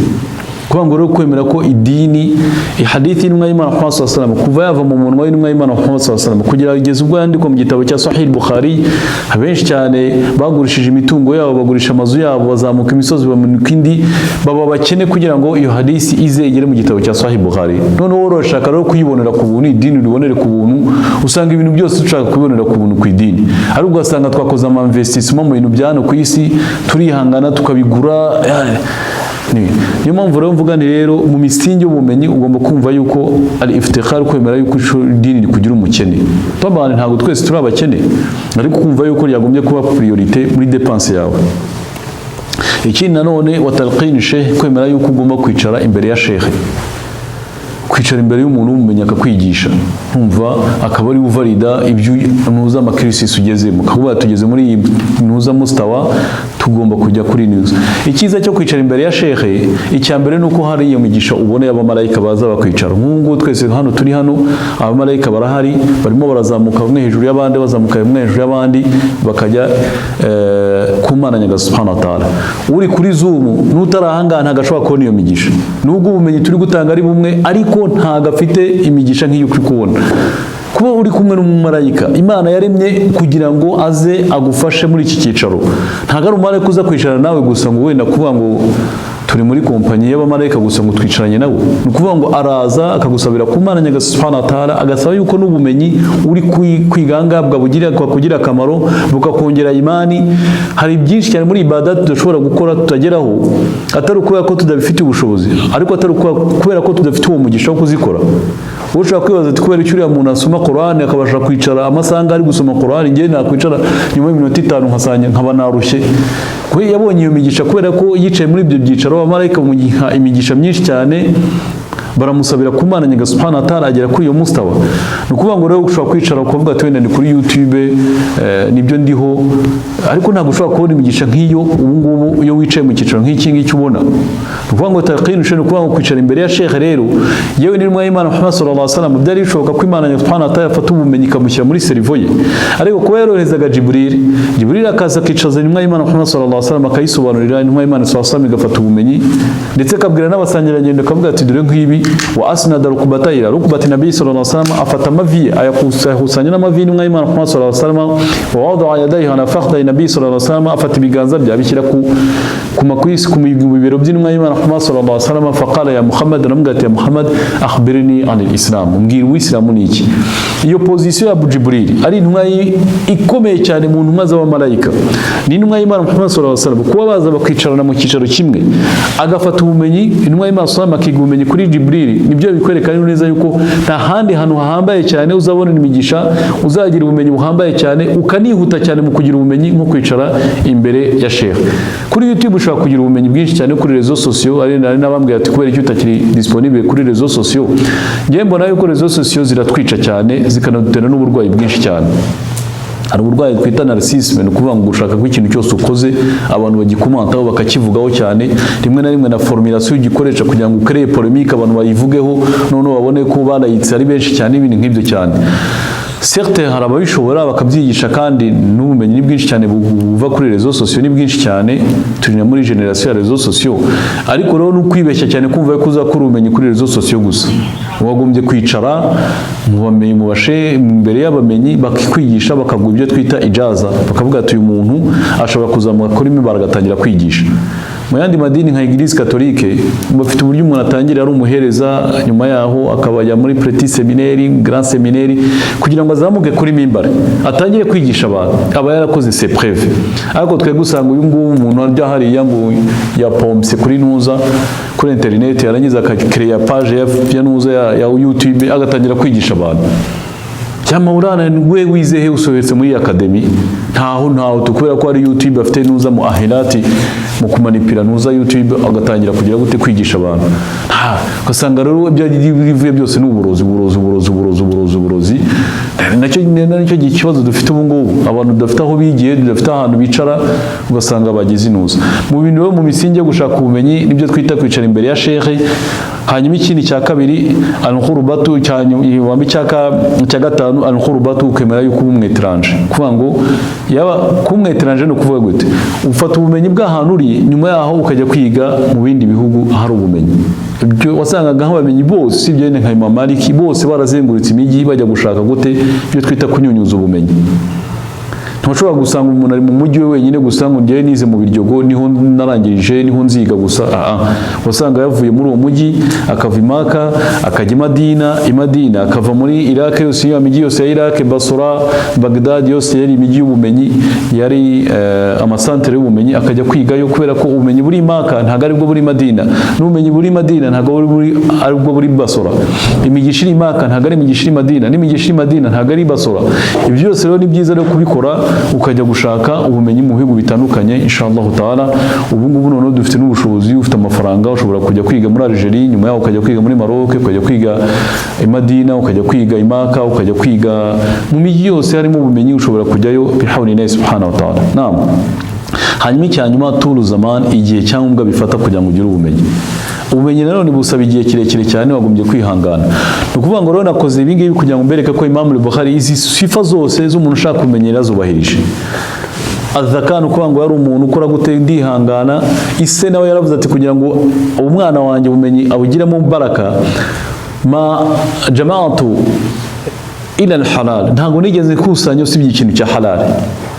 Speaker 1: kuba ngo rero kwemera ko idini ihadithi y'intumwa y'Imana Muhammad sallallahu alaihi wasallam kuva yava mu munwa w'intumwa y'Imana Muhammad sallallahu alaihi wasallam kugira igeze ubwo yandikwa mu gitabo cya Sahih Bukhari, abenshi cyane bagurishije imitungo yabo, bagurisha amazu yabo, bazamuka imisozi bamanuka indi, baba bakene kugira ngo iyo hadisi izegere mu gitabo cya Sahih Bukhari. Noneho urashaka rero kuyibonera ku buntu, idini ribonere ku buntu, usanga ibintu byose dushaka kubibonera ku buntu ku idini, ariko ugasanga twakoze ama investissement mu bintu byano ku isi, turihangana tukabigura. Niyo mpamvu rero mvuga ni rero mu misingi y'ubumenyi ugomba kumva yuko ari iftikhar, kwemera yuko idini rikugira umukene. Tabane ntabwo twese turi abakene, ariko kumva yuko ryagombye kuba priorite muri dépense yawe. Ikindi nanone wa talqin sheikh, kwemera yuko ugomba kwicara imbere ya sheikh, kwicara imbere y'umuntu umumenya akakwigisha, ntumva akaba ari uvalida ibyo nuza amakrisis ugezemo, kavuga tugeze muri nuza mustawa, tugomba kujya kuri news. Ikiza cyo kwicara imbere ya shekhe, icyambere nuko hari iyo migisha ubone y'abamarayika baza bakwicara. Nk'ubu twese hano turi hano, abamarayika barahari, barimo barazamuka bamwe hejuru y'abandi, bazamuka bamwe hejuru y'abandi, bakajya ku Mana Nyagasani subhanahu wa ta'ala. Uri kuri Zoom nutarahangana ntagashobora kubona iyo migisha, nubwo ubumenyi turi gutanga ari bumwe, ariko ntago afite imigisha nk'iyo uri kubona. Kuba uri kumwe n'umumarayika Imana yaremye kugira ngo aze agufashe muri iki cyicaro, ntago ari umumarayika uza kwicara nawe gusa ngo wenda kuvuga ngo turi muri kompanyi y'abamarayika gusa ngo twicaranye nabo. Ni ukuvuga ngo araza akagusabira ku Mana Nyagasani subhanahu wa ta'ala, agasaba yuko n'ubumenyi uri kwiganga kugira akamaro, bukakongera imani. Hari byinshi cyane muri ibadat tudashobora gukora tutageraho, atari ukubera ko tudabifite ubushobozi, ariko atari kubera ko tudafite uwo mugisha wo kuzikora. Ushaka kwibaza ati kubera icyo umuntu asoma Qur'an akabasha kwicara amasaha ari gusoma Qur'an, ngiye nakwicara nyuma y'iminota 5 nkasanya nkaba narushye. Kuko yabonye iyo migisha kubera ko yicaye muri ibyo byicaro, abamarayika bamuha imigisha myinshi cyane, baramusabira ku Mana Nyagasani subhanahu wa ta'ala agera kuri iyo mustawa. Ni ukuvuga ngo rero ushobora kwicara ukavuga ati wenda ni kuri YouTube nibyo ndiho, ariko ntabwo ushobora kubona imigisha nk'iyo ubu ngubu iyo wicaye mu cyicaro nk'iki ngiki ubona. Ni ukuvuga ngo taqin ushobora kuvuga ngo kwicara imbere ya Sheikh rero, yewe n'intumwa y'Imana Muhammad sallallahu alaihi wasallam byari bishoboka ko Imana Nyagasani subhanahu wa ta'ala yafata ubumenyi ikamushyira muri serivo ye, ariko kuba yorohezaga Jibril akaza akicaza intumwa y'Imana Muhammad sallallahu alaihi wasallam akayisobanurira, intumwa y'Imana sallallahu alaihi wasallam igafata ubumenyi, ndetse akabwira n'abasangirangendo akavuga ati dore nk'ibi, wa asnada rukubataira rukubati nabii sallallahu alaihi wasallam, afata amavi ayakusanya n'amavi n'intumwa y'Imana Muhammad sallallahu alaihi wasallam, wa wada'a yadayhi ala fakhdi nabii sallallahu alaihi wasallam, afata ibiganza bya bishyira ku makwisi ku bibero by'intumwa y'Imana Muhammad sallallahu alaihi wasallam. Faqala ya Muhammad, namugati ya Muhammad, akhbirni anil islam, umbwira uislamu ni iki. Iyo position ya Abu Jibril ari intumwa ikomeye cyane mu ntumwa z'abamarayika, ni intumwa y'Imana Muhammad sallallahu alaihi wasallam, kuba baza bakicarana mu cyicaro kimwe, agafata ubumenyi, intumwa y'Imana sallallahu alaihi wasallam akiga ubumenyi kuri Jibril, nibyo bikwerekana neza yuko nta handi hantu hahambaye cyane uzabona imigisha, uzagira ubumenyi buhambaye cyane, ukanihuta cyane mu kugira ubumenyi nko kwicara imbere ya Sheikh. Kuri YouTube ushobora kugira ubumenyi bwinshi cyane, kuri rezo sociaux ari nabambwiye ati kubera icyo utakiri disponible kuri rezo sociaux. Ngiye mbona yuko rezo sociaux ziratwica cyane, zikanadutera n'uburwayi bwinshi cyane. Hari uburwayi twita narcissisme, ni ukuvuga ngo ushaka ko ikintu cyose ukoze abantu bagikomantaho bakakivugaho cyane, rimwe na rimwe na formulation ugikoresha kugira ngo ukreye polemique abantu bayivugeho, none babone ko barayitse ari benshi cyane, ibintu nk'ibyo cyane. Certes hari ababishobora bakabyigisha, kandi n'ubumenyi ni bwinshi cyane buva kuri rezo sociaux, ni bwinshi cyane, turi na muri generation ya rezo sociaux. Ariko rero n'ukwibeshya cyane kumva ko uzakura ubumenyi kuri rezo sociaux gusa. Wagombye kwicara mu bamenyi, mu bashe imbere y'abamenyi, bakikwigisha, bakaguha ibyo twita ijaza, bakavuga ati uyu muntu ashobora kuzamuka kuri mimbar agatangira kwigisha. Mu yandi madini nka Eglise Catholique bafite uburyo umuntu atangira ari umuhereza, nyuma yaho akabajya muri petit séminaire, grand séminaire, kugira ngo azamuke kuri mimbar atangire kwigisha abantu, aba yarakoze ses preuves. Ariko twe gusanga uyu nguyu umuntu arya hariya ngo ya pompe kuri nuza kuri internet, yarangiza akakreya page ya nuza ya YouTube agatangira kwigisha abantu. Cyama urana we wizehe usohetse muri academy, ntaho tukubera ko ari YouTube afite nuza mu ahirati mu kumanipira nuza YouTube agatangira kugira gute kwigisha abantu. Ugasanga rero ibyo bivuye byose n'uburozi. nacyo ikibazo dufite ubu ngubu, abantu dufite aho bigiye, dufite ahantu bicara ugasanga bagize inuza. Mu bintu rero mu misingi yo gushaka ubumenyi nibyo twita kwicara imbere ya shekhe. Hanyuma ikindi cya kabiri al-khurubatu, cya gatanu al-khurubatu, ukemera yuko umwetranje. Kuvuga ngo yaba kumwetranje no kuvuga gute, ufata ubumenyi bw'ahantu uri, nyuma yaho ukajya kwiga mu bindi bihugu hari ubumenyi. Ibyo wasangaga nk'abamenyi bose sibyo nka Imam Maliki bose barazengurutse imijyi bajya gushaka gute ibyo twita kunyunyuza ubumenyi. Ntushobora gusanga umuntu ari mu mujyi we wenyine gusa ngo ngiye nize mu Biryogo niho narangirije niho nziga gusa. Wasanga yavuye muri uwo mujyi akava Imaka akajya Madina akava muri Iraq yose, iyo miji yose ya Iraq, Basra, Baghdad yose yari imijyi y'ubumenyi, yari amasantere y'ubumenyi, akajya kwigayo kubera ko ubumenyi buri Imaka ntago ari bwo buri Madina, n'ubumenyi buri Madina ntago ari bwo buri Basra. Imigisha iri Imaka ntago ari imigisha iri Madina, n'imigisha iri Madina ntago ari Basra. Ibyo byose rero ni byiza rero kubikora ukajya gushaka ubumenyi mu bihugu bitandukanye inshallah taala. Ubu ngubu noneho dufite n'ubushobozi, ufite amafaranga ushobora kujya kwiga muri Algeria, nyuma yaho ukajya kwiga muri Maroc, ukajya kwiga i Madina, ukajya kwiga i Maka, ukajya kwiga mu miji yose harimo ubumenyi, ushobora kujyayo bihawlillahi subhanahu wa taala. Naam. Hanyuma icyanyuma tulu zaman, igihe cyangombwa bifata kugira ngo ugire ubumenyi. Ubumenyi nanone busaba igihe kirekire cyane, wagombye kwihangana. Nukuvuga ngo rero nakoze ibi ngibi kugira ngo mbereke ko Imam al-Bukhari izi sifa zose z'umuntu ushaka kumenyera zubahirije. Azaka nukuvuga ngo yari umuntu ukora gute, ndihangana. Ise nawe yaravuze ati kugira ngo umwana wanjye ubumenyi abugiremo baraka, ma jama'atu ila al-halal, ntago nigeze kusanya usibye ikintu cya halal.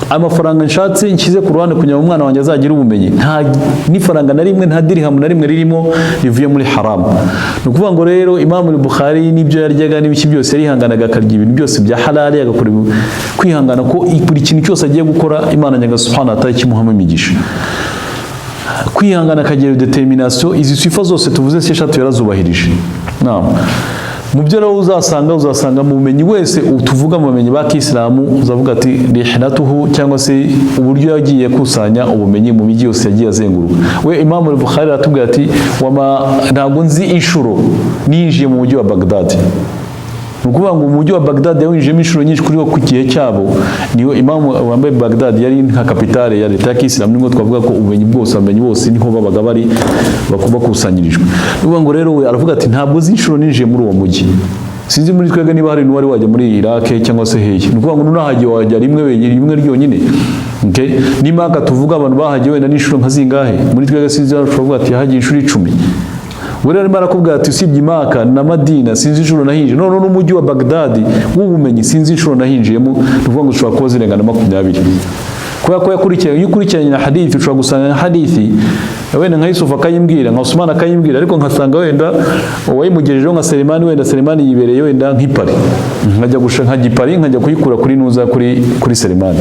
Speaker 1: Amafaranga nshatse nshyize ku ruhande kugira ngo umwana wanjye azagira ubumenyi, nta n'ifaranga na rimwe, nta dirham na rimwe ririmo rivuye muri haram. Nukuvuga ngo rero Imam al-Bukhari nibyo yaryaga n'ibiki byose yarihanganaga, akarya ibintu byose bya halal, agakora kwihangana ko buri kintu cyose agiye gukora Imana nyaga subhanahu wa ta'ala kimuhamo imigisha. Kwihangana, akagira determination, izi sifa zose tuvuze se eshatu yarazubahirije. Naam. Mu byo rero uzasanga mu bumenyi wese tuvuga mu bumenyi ba Kisilamu, uzavuga ati rihlatuhu, cyangwa se uburyo yagiye kusanya ubumenyi mu miji yose yagiye azenguruka. We Imam al-Bukhari aratubwira ati ntabwo nzi inshuro ninjiye mu mujyi wa Baghdad. Nukuvuga ngo umujyi wa Baghdad yawinjiyemo inshuro nyinshi kuri ku gihe cyabo. Niyo Imam wambaye Baghdad yari nka kapitale ya leta ya Kisilamu, ningo twavuga ko ubumenyi bwose abamenyi bose niho babaga bari bakusanyirijwe. Nukuvuga ngo rero we aravuga ati ntabwo zinshuro ninjiye muri uwo mujyi. Sinzi muri twebwe niba hari n'uwari wajya muri Iraq cyangwa se hehe. Nukuvuga ngo nunahagiye wajya rimwe ryonyine. Okay? Nimaka tuvuga abantu bahagiye wenda n'inshuro nka zingahe. Muri twebwe sinzi twavuga ati yahagiye inshuro 10. Wera arimo arakubwira ati usibye Imaka na Madina sinzi inshuro nahinje, none n'umujyi wa Baghdad w'ubumenyi sinzi inshuro nahinjiyemo. Nuvuga ngo ushobora kuba zirenga na 20. Kubera ko ukurikiranye na hadithi ushobora gusanga hadithi wenda nka Yusuf akayimbwira, nka Usman akayimbwira, ariko nkasanga wenda wayimugejejeho nka Selemani, wenda Selemani yibereye wenda nk'ipari, nkajya gushaka nk'igipari nkajya kuyikura kuri nuza kuri Selemani.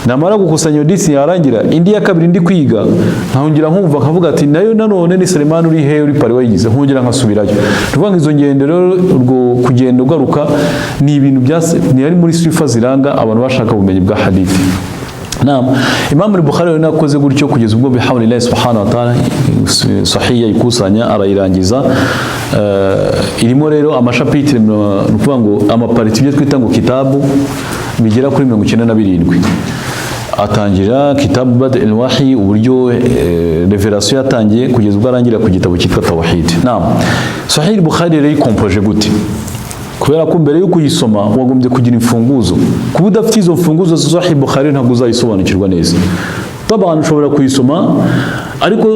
Speaker 1: Namara gukusanya hadithi yarangira indi ya kabiri ndi kwiga, nkahungira nkumva nkavuga ati nayo nanone ni Selemani uri he, uri pari wayigize, nkongera nkasubirayo. Tuvuga ngo izo ngendo rero urwo kugenda ugaruka ni ibintu byase ni ari muri sifa ziranga abantu bashaka ubumenyi bwa hadithi. Naam, Imam al-Bukhari nakoze gutyo kugeza ubwo bihawlillahi subhanahu wa ta'ala sahiha ikusanya arayirangiza. Irimo rero amashapitire nukuvuga ngo amapariti byo twita ngo kitabu bigera kuri 97. Atangira kitabu bad al-wahi, uburyo revelation yatangiye kugeza ubwo arangira ku gitabo cyitwa tawhid. Naam, Sahih al-Bukhari rero ikompoje gute? Kubera ko mbere yo kuyisoma wagombye kugira imfunguzo. Kuba udafite izo mfunguzo za Sahih Bukhari ntabwo uzayisobanukirwa neza. Tabana ushobora kuyisoma, ariko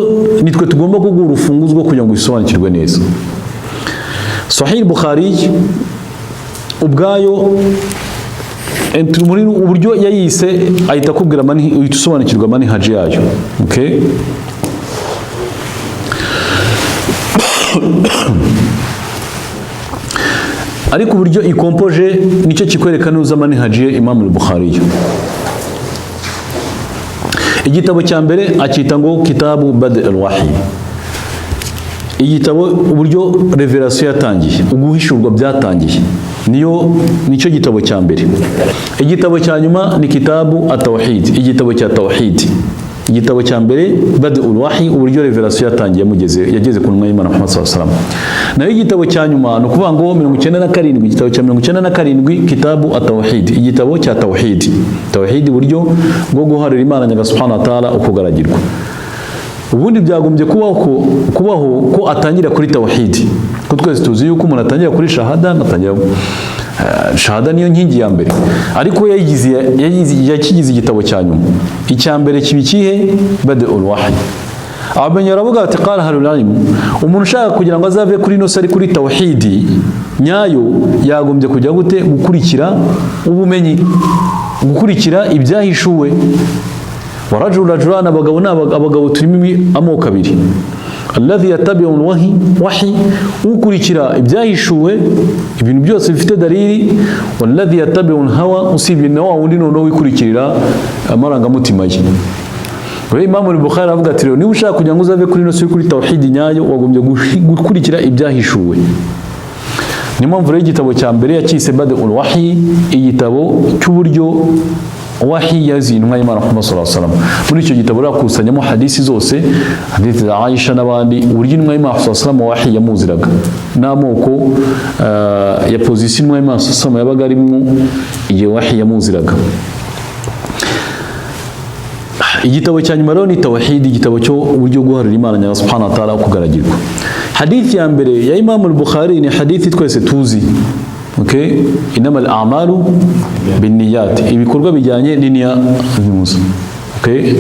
Speaker 1: nitwe tugomba kuguha urufunguzo rwo kugira ngo uyisobanukirwe neza. Sahih Bukhari ubwayo muri uburyo yayise ahita kubwira uhita usobanukirwa manhaji yayo. Okay? Ariko uburyo ikompoje nicyo kikwereka nuza manhaji ya Imam al-Bukhari. Igitabo cya mbere akita ngo kitabu bad al-wahi. Igitabo uburyo revelation yatangiye, uguhishurwa byatangiye, nicyo gitabo cya mbere. Igitabo cya nyuma ni kitabu at-tawhid, igitabo cya tawhid. igitabo cya mbere bad'ul wahyi, uburyo revelation yatangiye yageze ku ntumwa y'Imana Muhammad sallallahu alaihi wasallam. Naho igitabo cya nyuma no kuvuga ngo 97, igitabo cya 97 kitabu at-tauhid, igitabo cya tauhid uburyo bwo guharira Imana nyaga subhanahu wa ta'ala ukugaragirwa. Ubundi byagombye kubaho ko atangira kuri tauhid, ko twese tuzi yuko umuntu atangira kuri shahada, shahada niyo nkingi ya mbere, ariko yakigize igitabo cya nyuma. Icya mbere kibikihe bad'ul wahyi. Abamenye baravuga bati qala ahlul ilm, umuntu ushaka kugira ngo azave kuri no sari kuri tauhidi nyayo yagombye kujya gute gukurikira ubumenyi, gukurikira ibyahishuwe. Warajulajulana abagabo turimo amoko abiri, alladhi yattabi'u al-wahyi, ukurikira ibyahishuwe ibintu byose bifite dalili, walladhi yattabi'u al-hawa, usibye na wundi noneho wikurikirira amarangamutima ye. We Imam al-Bukhari avuga ati niba ushaka kugira ngo uzave kuri no suri kuri tauhid nyayo wagombye gukurikira ibyahishuwe. Ni mpamvu rero igitabo cya mbere yakise bad'ul wahyi, igitabo cy'uburyo wahi yazinwa y'Imana Muhammad sallallahu alaihi wasallam. Muri icyo gitabo rakusanyamo hadisi zose, hadisi za Aisha n'abandi, uburyo intumwa y'Imana sallallahu alaihi wasallam wahi yamuziraga n'amoko ya position intumwa y'Imana sallallahu alaihi wasallam yabaga arimo igihe wahi yamuziraga. Igitabo cya nyuma rero ni tauhid, igitabo cyo uburyo guharira Imana nyaga subhanahu wa ta'ala kugaragirwa. Hadithi ya mbere ya Imam al-Bukhari ni hadithi twese tuzi. Okay, inama al-a'malu binniyat, ibikorwa bijyanye n'iniya z'umuntu. Okay,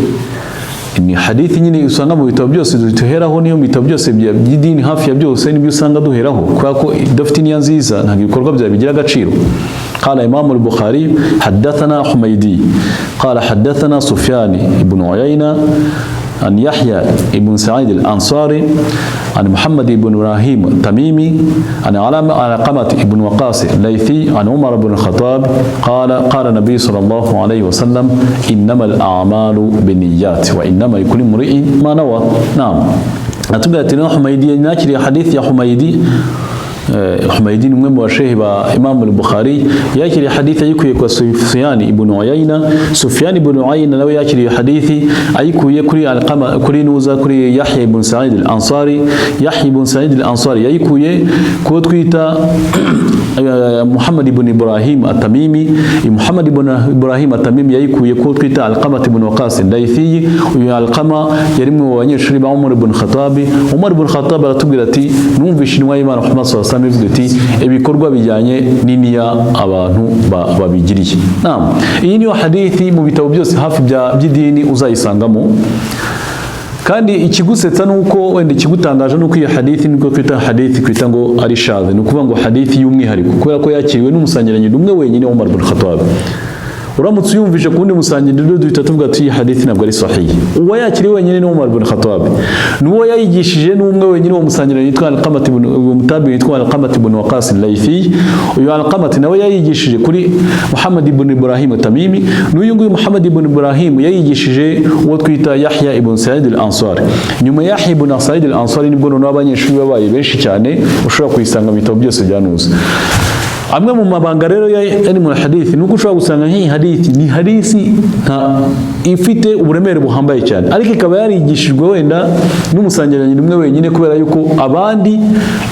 Speaker 1: ni hadithi nyine usanga mu bitabo byose duheraho, niyo bitabo byose by'idini hafi ya byose nibyo usanga duheraho, kwa ko dafite niya nziza nta ibikorwa bya bigira agaciro. قال إمام البخاري حدثنا حميدي قال حدثنا سفيان بن عيينة عن يحيى بن سعيد الأنصاري عن محمد بن إبراهيم التميمي عن علقمة بن وقاص الليثي عن عمر بن الخطاب قال النبي صلى الله عليه وسلم إنما الأعمال بالنيات وإنما لكل امرئ ما نوى. نعم. أتبعتنا حميدي ناكري حديث يا حميدي. Humaydi umwe mu bashehe ba Imam al-Bukhari yakiriye hadithi ayikuye kwa Sufyan ibn Uyayna. Sufyan ibn Uyayna nawe yakiriye hadithi ayikuye kuri Alqama, kuri Nuza, kuri Yahya ibn Sa'id al-Ansari. Yahya ibn Sa'id al-Ansari yayikuye ko twita Muhammad ibn Ibrahim at-Tamimi. Muhammad ibn Ibrahim at-Tamimi yayikuye ko twita Alqama ibn Waqas al-Laythi. Uyu Alqama yari mu banyeshuri ba Umar ibn Khattab. Umar ibn Khattab aratubwira ati numvishe intumwa y'Imana Muhammad sallallahu alaihi wasallam ivuga ati ibikorwa bijyanye n'iniya abantu babigiriye. Naam, iyi niyo hadithi mu bitabo byose hafi by'idini uzayisangamo. Kandi ikigusetsa nuko wenda ikigutangaje nuko iyi hadithi niko twita hadithi kwita ngo ari shadh, ni ukuvuga ngo hadithi y'umwihariko kubera ko yakiriwe n'umusangiranye umwe wenyine Umar ibn Khattab. Uramutse uyumvishe kundi musangiriro duhita tuvuga ati iyi hadithi ntabwo ari sahihi. Uwa yakiriwe wenyine ni Umar ibn Khattab, nuwo yayigishije n'umwe wenyine wo musangiranye yitwa Alqamah ibn Mutabi, yitwa Alqamah ibn Waqas al-Laythi. Uyu Alqamah nawe yayigishije kuri Muhammad ibn Ibrahim at-Tamimi. N'uyu nguyu Muhammad ibn Ibrahim yayigishije uwo twita Yahya ibn Sa'id al-Ansari. Nyuma Yahya ibn Sa'id al-Ansari nibwo noneho abanyeshuri babaye benshi cyane ushobora kuyisanga mu bitabo byose byanuze. Amwe mu mabanga rero yari mu hadithi nuko ushobora gusanga nk'iyi hadithi ni hadithi ifite uburemere buhambaye cyane, ariko ikaba yarigishijwe wenda n'umusangiranye umwe wenyine kubera yuko abandi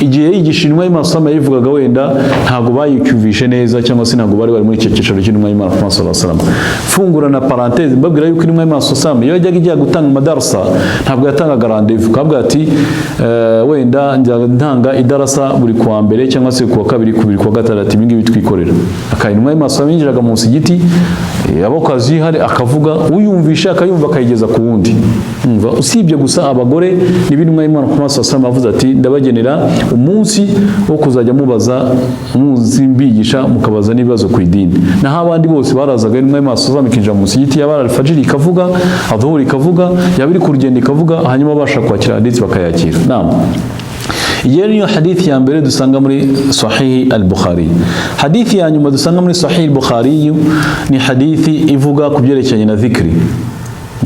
Speaker 1: igihe yigishijwe y'Imana yivugaga wenda ntago bayicyumvishe neza cyangwa se ntago bari muri icyo cyicaro cy'intumwa y'Imana sallallahu alaihi wasallam. Fungura na parenthèse mbabwira yuko intumwa y'Imana sallallahu alaihi wasallam iyo yajyaga ijya gutanga madarasa ntabwo yatangaga rendez-vous, kabwa ati wenda ntanga idarasa buri kuwa mbere cyangwa se kuwa kabiri kubiri kuwa gatandatu ibingi bitwikorera. Akayintumwa y'Imana yinjiraga mu musigiti abokazi hari akavuga uyumvisha akayumva akayigeza ku wundi. Umva usibye gusa abagore n'ibintumwa y'Imana ku maso asama avuze ati ndabagenera umunsi wo kuzajya mubaza muzimbigisha mukabaza n'ibibazo ku idini. Naho abandi bose barazaga intumwa y'Imana zamukinjira mu musigiti yabara al-fajr ikavuga, adhuhur ikavuga, yabiri ku rugendo ikavuga, hanyuma basha kwakira hadithi bakayakira. Naam. Iyi niyo hadithi ya mbere dusanga muri Sahih al-Bukhari. Hadithi ya nyuma dusanga muri Sahih al-Bukhari ni hadithi ivuga ku byerekeranye na dhikri.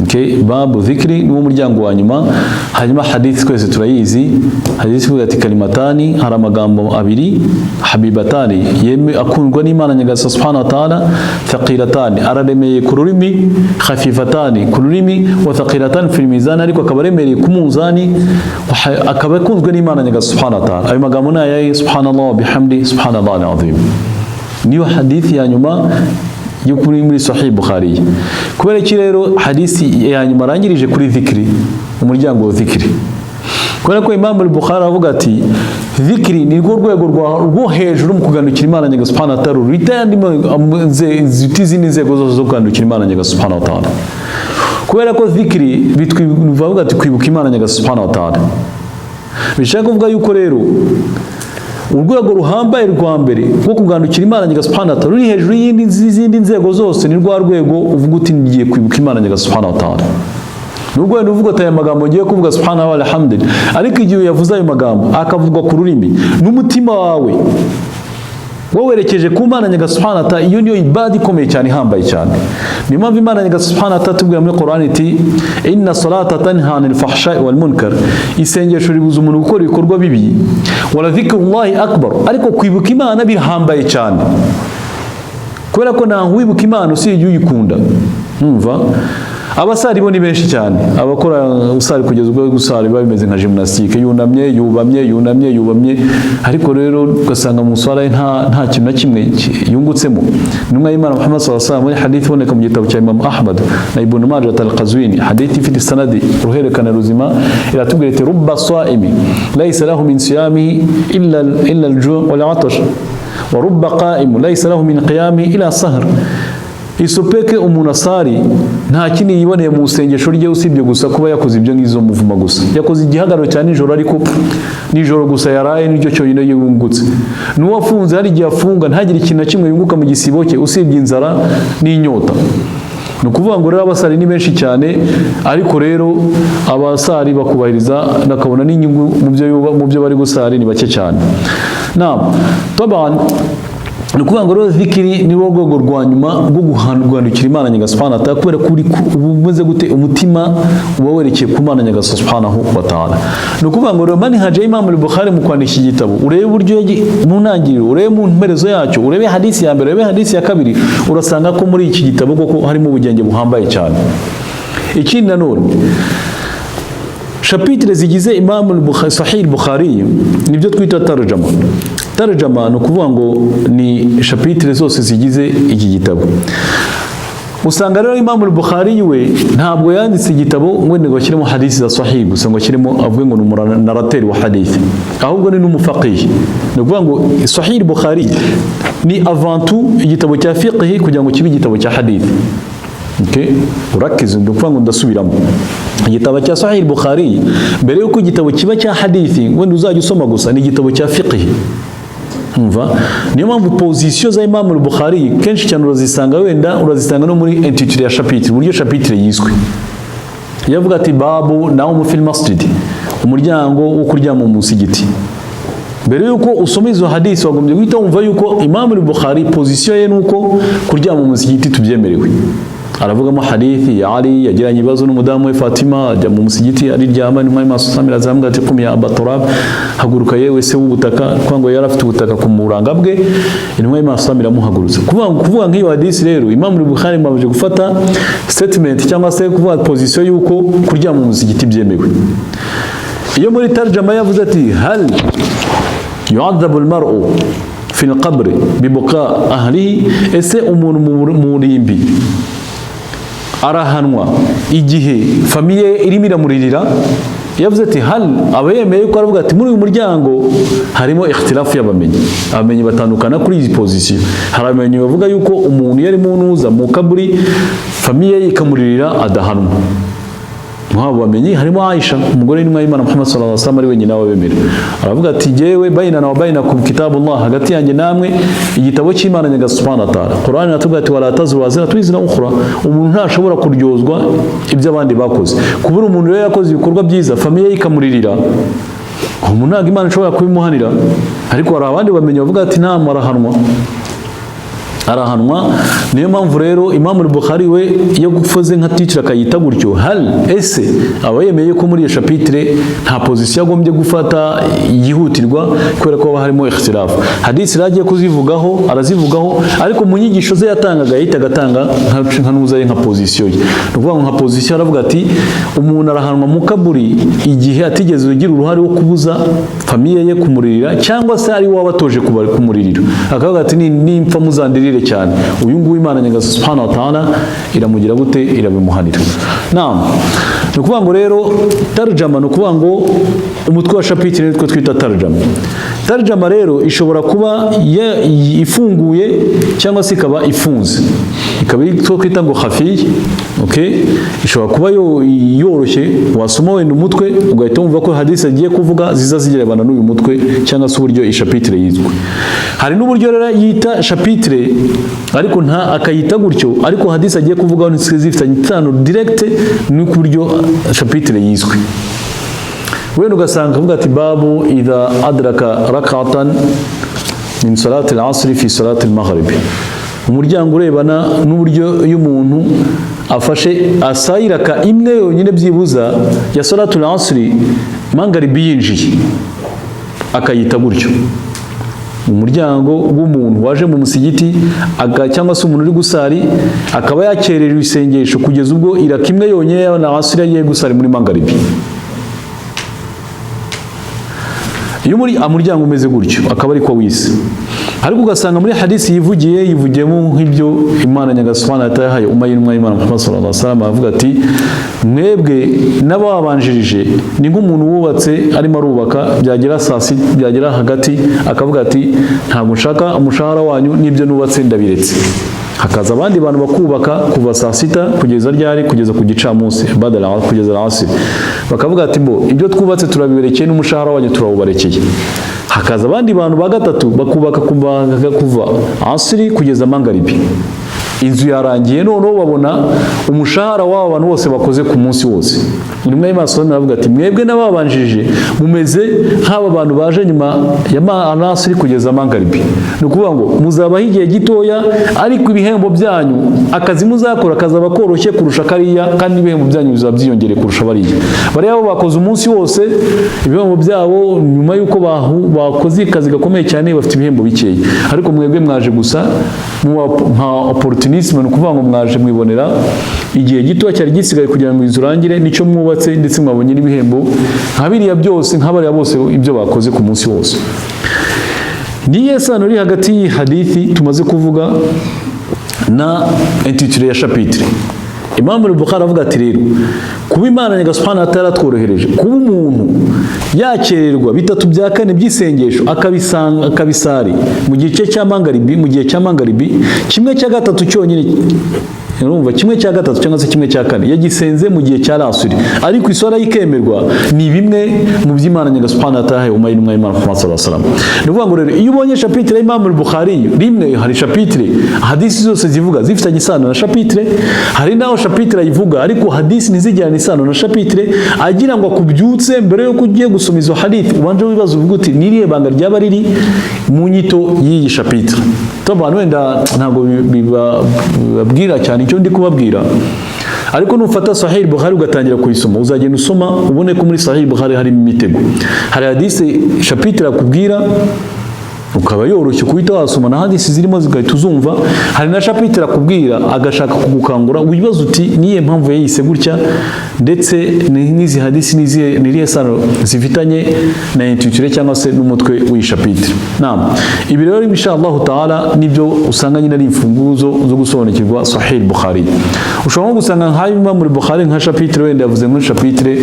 Speaker 1: Okay, babu dhikri ni umuryango wa nyuma. Hanyuma hadith twese turayizi, hadith ivuga ati kalimatani, hari amagambo abiri habibatani yeme akundwa n'Imana Nyagasani subhanahu wa ta'ala, thaqilatani araremeye ku rurimi, khafifatani ku rurimi, wa thaqilatani fil mizan, ariko akabaremereye ku munzani, akaba akunzwe n'Imana Nyagasani subhanahu wa ta'ala. Ayo magambo na yayi subhanallah wa bihamdi subhanallahi alazim. Niyo hadith ya nyuma y'ukuri muri Sahih Bukhari. Kubera iki rero hadisi ya nyuma arangirije kuri dhikri, umuryango wa dhikri? Kubera ko Imam al-Bukhari avuga ati dhikri ni rwo rwego rwo hejuru mu kugandukira Imana Nyagasani subhanahu wa ta'ala, ritandi zitizini nzego zose zo kugandukira Imana Nyagasani subhanahu wa ta'ala. Kubera ko dhikri bivuga ati kwibuka Imana Nyagasani subhanahu wa ta'ala. Bishaka kuvuga yuko rero urwego ruhambaye rwa mbere rwo kugandukira Imana Nyagasani subhanahu wa ta'ala ruri hejuru y'izindi nzego zose, ni rwa rwego uvuga uti ngiye kwibuka Imana Nyagasani subhanahu wa ta'ala. Nubwo uvuga ati aya magambo ngiye kuvuga subhanahu wa alhamdulillah, ariko igihe yavuze ayo magambo akavugwa ku rurimi n'umutima wawe werekeje ku Imana Nyagasani subhanahu wa ta'ala, iyo niyo ibada ikomeye cyane, ihambaye cyane. Ni mpamvu Imana Nyagasani subhanahu wa ta'ala tubwira muri Qur'an iti inna salata tanha anil fahsha'i wal munkar, isengesho ribuza umuntu gukora ibikorwa bibi, wala dhikrullahi akbar, ariko kwibuka Imana bihambaye cyane. Kubera ko nta wibuka Imana usibye uyikunda. Numva abasari bo ni benshi cyane, abakora usari kugeza ubwo gusari bimeze nka gymnastique, yunamye yubamye yunamye yubamye, ariko rero ugasanga mu swala nta kintu na kimwe yungutsemo. Numwe y'Imana Muhammad sallallahu alaihi wasallam muri hadith iboneka mu gitabo cya Imam Ahmad na Ibn Majah al-Qazwini, hadith ifite sanadi ruherekana ruzima, iratubwira iti rubba sa'imi laysa lahu min siyamihi illa al-ju' wal 'atash, wa rubba qa'im laysa lahu min qiyamihi ila sahr. Isopeke umuntu asari nta kindi yiboneye mu sengesho rye usibye gusa kuba yakoze ibyo ngizo muvuma gusa, yakoze igihagararo cyane nijoro, ariko nijoro gusa yaraye nicyo cyonyine yungutse. N'uwafunze hari igihe afunga ntagire ikintu na kimwe yunguka mu gisibo cye usibye inzara n'inyota. Ni ukuvuga ngo rero abasari ni benshi cyane, ariko rero abasari bakubahiriza nakabona n'inyungu mu byo bari gusari ni bake cyane. Naam, taban ni ukuvuga ngo rero dhikri ni rwego rwa nyuma rwo guhandukira Imana Nyagasani subhanahu wa ta'ala, kubera kuri ubumeze gute umutima uba werekeye ku Imana Nyagasani subhanahu wa ta'ala. Ni ukuvuga ngo rero manhaj ya Imam al-Bukhari mu kwandika igitabo, urebe uburyo mu ntangiriro, urebe mu mperezo yacyo, urebe hadisi ya mbere, urebe hadisi ya kabiri, urasanga ko muri iki gitabo koko harimo ubugenge buhambaye cyane. Ikindi nanone chapitre zigize Imam al-Bukhari, Sahih al-Bukhari, nibyo twita tarjama. Tarjama ni ukuvuga ngo ni chapitre zose zigize iki gitabo. Usanga rero Imam al-Bukhari we ntabwo yanditse igitabo ngo ngo kirimo hadisi za sahih gusa, ngo kirimo avuge ngo ni narrateur wa hadith, ahubwo ni n'umufaqih. Ni ukuvuga ngo Sahih al-Bukhari ni avant tout igitabo cya fiqh kugira ngo kibe igitabo cya hadith. Okay, urakize ndumva ngo ndasubiramo. Igitabo cya Sahih al-Bukhari mbere yuko igitabo kiba cya hadithi wenda uzajya usoma gusa, ni igitabo cya fiqh. Umva, niyo mpamvu position za Imam al-Bukhari kenshi cyane urazisanga no muri intitule ya chapitre, uburyo chapitre yiswe. Yavuga ati babu naumu fil masjid, umuryango wo kuryama mu musigiti. Mbere yuko usoma izo hadisi wagombye guhita wumva yuko Imam al-Bukhari position ye nuko kuryama mu musigiti tubyemerewe. Aravugamo hadithi ya Ali yagiranye ibibazo n'umudamu we Fatima, ajya mu musigiti ariryama, ni Imam Samira azambwa ati kum ya Abaturab, haguruka yewe se w'ubutaka, kwango yari afite ubutaka ku muranga bwe, ni Imam Samira muhagurutse. Kuvuga nk'iyo hadisi rero Imam al-Bukhari mabuje gufata statement cyangwa se kuvuga position yuko kuryama mu musigiti byemewe. Iyo muri tarjama yavuze ati hal yu'adhabu al-mar'u fi al-qabr bi buqa ahlihi, ese umuntu mu rimbi arahanwa igihe famiye irimo iramuririra? Yavuze ati hal abayemeye ko aravuga ati muri uyu muryango harimo ikhtilafu y'abamenyi, abamenyi batandukana kuri izi position. Hari abamenyi bavuga yuko umuntu yari mu nuza mu kaburi famiye ikamuririra adahanwa. Muhabo bamenyi harimo Aisha, umugore n'umwe y'Imana Muhammad sallallahu alaihi wasallam, ari wenyine wabemera. Aravuga ati jewe bayina na bainakum kitabullah, hagati yanjye namwe igitabo cy'Imana Nyagasani subhanahu wa ta'ala. Qur'an iratubwira ati wala tazru waziratu wizra ukhra, umuntu ntashobora kuryozwa ibyo abandi bakoze. Kubura umuntu rero yakoze ibikorwa byiza famiye ikamuririra, umuntu ntabwo Imana ishobora kubimuhanira, ariko hari abandi bamenyi bavuga ati nta marahanwa. arahanwa. Niyo mpamvu rero Imam al-Bukhari we iyo gufoze nka titre akayita gutyo, hal ese aba yemeye ko muri iyo chapitre nta position agombye gufata yihutirwa kubera ko harimo ikhtilaf. Hadisi ragiye kuzivugaho arazivugaho, ariko mu nyigisho ze yatangaga yahitaga atanga nka nuzaye nka position ye. Nuvuga nka position aravuga ati umuntu arahanwa mu kaburi igihe atigeze ugira uruhare wo kubuza famiye ye kumuririra cyangwa se ari wabatoje kumuririra. Akavuga ati nimpfa muzandirire cyane, uyu nguyu Imana Nyagasani subhanahu wa ta'ala iramugira gute, irabimuhanira. Naam, nukuvuga ngo rero tarjama nukuvuga ngo umutwe wa chapitre nitwo twita tarjama. Tarjama rero ishobora kuba ifunguye cyangwa se ikaba ifunze, ikaba itwo kwita ngo khafi. Okay, ishobora kuba yoroshye, wasoma wenda umutwe ugahita wumva ko hadisi agiye kuvuga ziza zigerebana n'uyu mutwe cyangwa se uburyo iyi chapitre yizwe. Hari n'uburyo rero yita chapitre ariko nta akayita gutyo, ariko hadisi agiye kuvuga zifitanye itano direct n'uko uburyo chapitre yizwe. Wenda ugasanga avuga ati babu idha adraka rak'atan min salati al-asr fi salati al-maghrib. Umuryango urebana n'uburyo iyo umuntu afashe asayiraka imwe yonyine byibuza ya salatul asri mangaribi yinjiye akayita gutyo. Umuryango w'umuntu waje mu musigiti cyangwa se umuntu uri gusari akaba yakerera isengesho kugeza ubwo iraka imwe yonyine na asri yagiye gusari muri mangaribi. Iyo muri amuryango umeze gutyo akaba ari ko wise. Ariko ugasanga muri hadisi yivugiyemo nk'ibyo Imana Nyagasani atahaye umayinwa Imana Muhammad sallallahu alaihi wasallam avuga ati mwebwe n'ababanjirije ni nk'umuntu wubatse arimo arubaka byagera sasi byagera hagati akavuga ati ntabwo nshaka umushahara wanyu n'ibyo nubatse ndabiretse. Hakaza abandi bantu bakubaka kuva saa sita kugeza ryari kugeza ku gicamunsi badala kugeza asiri, bakavuga ati mbo ibyo twubatse turabiberekeye n'umushahara wanyu turawubarekeye. Hakaza abandi bantu ba gatatu bakubaka kuva asiri kugeza mangaribi. Inzu yarangiye noneho babona umushahara w'abo bantu bose bakoze ku munsi wose. Rimwe y'Imana aravuga ati mwebwe n'ababanjije mumeze nk'aba bantu baje nyuma ya asiri kugeza mangaribi. Ni ukuvuga ngo muzabaho igihe gitoya ariko ibihembo byanyu akazi muzakora kazaba koroshye kurusha kariya, kandi ibihembo byanyu bizaba byiyongere kurusha bariya. Bariya bo bakoze umunsi wose ibihembo byabo nyuma y'uko bakoze akazi gakomeye cyane bafite ibihembo bikeya, ariko mwebwe mwaje gusa nka opportunisme, ni ukuvuga ngo mwaje mwibonera igihe gito cyari gisigaye kugira ngo inzu urangire nicyo mwubatse ndetse mwabonye n'ibihembo nka biriya byose nk'abariya bose ibyo bakoze ku munsi wose. Niye sano iri hagati y'hadithi tumaze kuvuga na intitule ya chapitre. Imam al-Bukhari avuga ati rero kuba Imana Nyagasani ataratworohereje kuba umuntu yakererwa bitatu bya kane by'isengesho akabisari mu gihe cya mangaribi, mu gihe cya mangaribi kimwe cya gatatu cyonyine, urumva kimwe cya gatatu cyangwa se kimwe cya kane yagisenze mu gihe cya asiri, ariko isora yikemerwa ni bimwe mu by'Imana Nyagasani atahaye umayinwa Imana Muhammad sallallahu alaihi wasallam. Ni ukuvuga ngo rero iyo ubonye chapitre ya Imam al-Bukhari rimwe hari chapitre hadisi zose zivuga zifitanye isano na chapitre, hari naho chapitre yivuga ariko hadisi ntizijyana isano na chapitre, agira ngo akubyutse mbere yo kugiye gusoma izo hadith ubanje wibaza uvuga uti niriye banga ryaba riri mu nyito y'iyi chapitre. Abantu wenda ntabwo bibabwira cyane icyo ndi kubabwira, ariko nufata Sahih Bukhari ugatangira kuyisoma uzagenda usoma ubone ko muri Sahih Bukhari harimo imitego. Hari hadisi chapitre akubwira ukaba yoroshye kuhita wasoma na hadisi zirimo zigahita uzumva. Hari na chapitre akubwira agashaka kugukangura wibaza uti niye mpamvu yayise gutya, ndetse n'izi hadisi niriye sano zifitanye na intitule cyangwa se n'umutwe w'iyi chapitre. Naam, ibi rero inshallah taala nibyo usanga nyine ari imfunguzo zo gusobanukirwa Sahih Bukhari. Ushobora gusanga nka Imam al-Bukhari nka chapitre wenda yavuze nka chapitre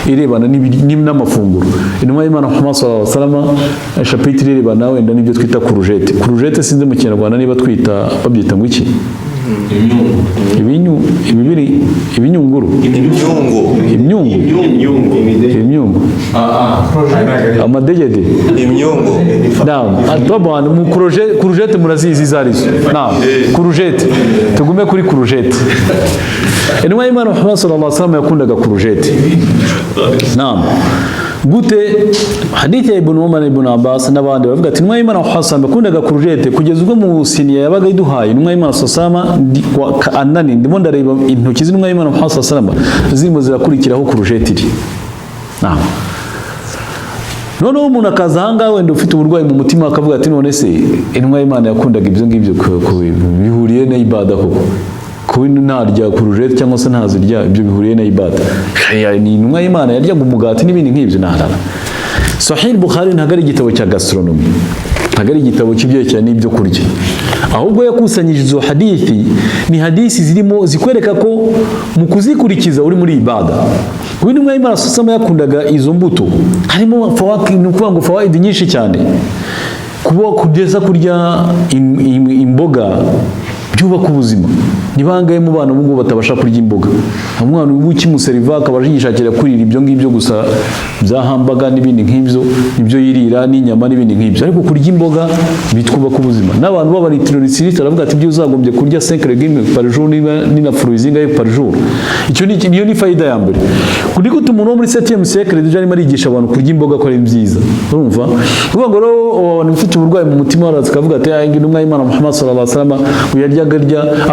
Speaker 1: irebana n'amafunguro. Inuma y'Imana Muhammad sallallahu alaihi wasallam chapitre irebana wenda nibyo twita kurujete. Kurujete sinzi mu Kinyarwanda niba twita babyita ngo iki? Ibinyunguru. Imyungu. Amadegede. Imyungu. Naam. Taban mu kurujete murazizi zarizo. Naam. Kurujete. Tugume kuri kurujete. Inuma y'Imana Muhammad sallallahu alaihi wasallam yakundaga kurujete. Naam. gute hadithi ya Ibn Umar ibn Abbas n'abandi bavuga ati intumwa y'Imana Muhammad kundaga kurujete kugeza ubwo mu siniya yabaga iduhaye intumwa y'Imana sallama anani ndimo ndareba intoki z'intumwa y'Imana Muhammad sallama zirimo zirakurikiraho kurujete iri noneho umuntu akaza ahangaha wenda ufite uburwayi mu mutima akavuga ati none se intumwa y'Imana yakundaga ibyo ngibyo bihuriye na ibada koko kuba ntarya kurujete cyangwa se ntazirya ibyo bihuriye na ibada ni intumwa y'Imana yaryaga umugati n'ibindi nk'ibyo ntarara. Sahih Bukhari ntabwo ari igitabo cya gastronomy, ntabwo ari igitabo cy'ibyerekeranye n'ibyo kurya, ahubwo yakusanyije izo hadithi ni hadithi zirimo zikwereka ko mu kuzikurikiza uri muri ibada. Kuba intumwa y'Imana sallama yakundaga izo mbuto harimo fawaid nyinshi cyane, kuba kugeza kurya imboga byubaka ubuzima. Ni bangahe mu bana bungu batabasha kurya imboga? Umwana w'ukimuseriva akabasha yishakira kurira ibyo ngibyo gusa byahambaga n'ibindi nk'ibyo nibyo yirira n'inyama n'ibindi nk'ibyo, ariko kurya imboga bitwubaka ubuzima. N'abantu b'abaritirorisirisite aravuga ati ibyo uzagombye kurya 5 légumes par jour na fruits zingahe par jour. Niyo ni faida ya mbere. Kuri ko umuntu wo muri 7e siècle déjà arimo arigisha abantu kurya imboga ko ari byiza. Urumva? Kuvuga ngo abantu bafite uburwayi mu mutima baraza kavuga ati intumwa y'Imana Muhammad sallallahu alaihi wasallam uyarya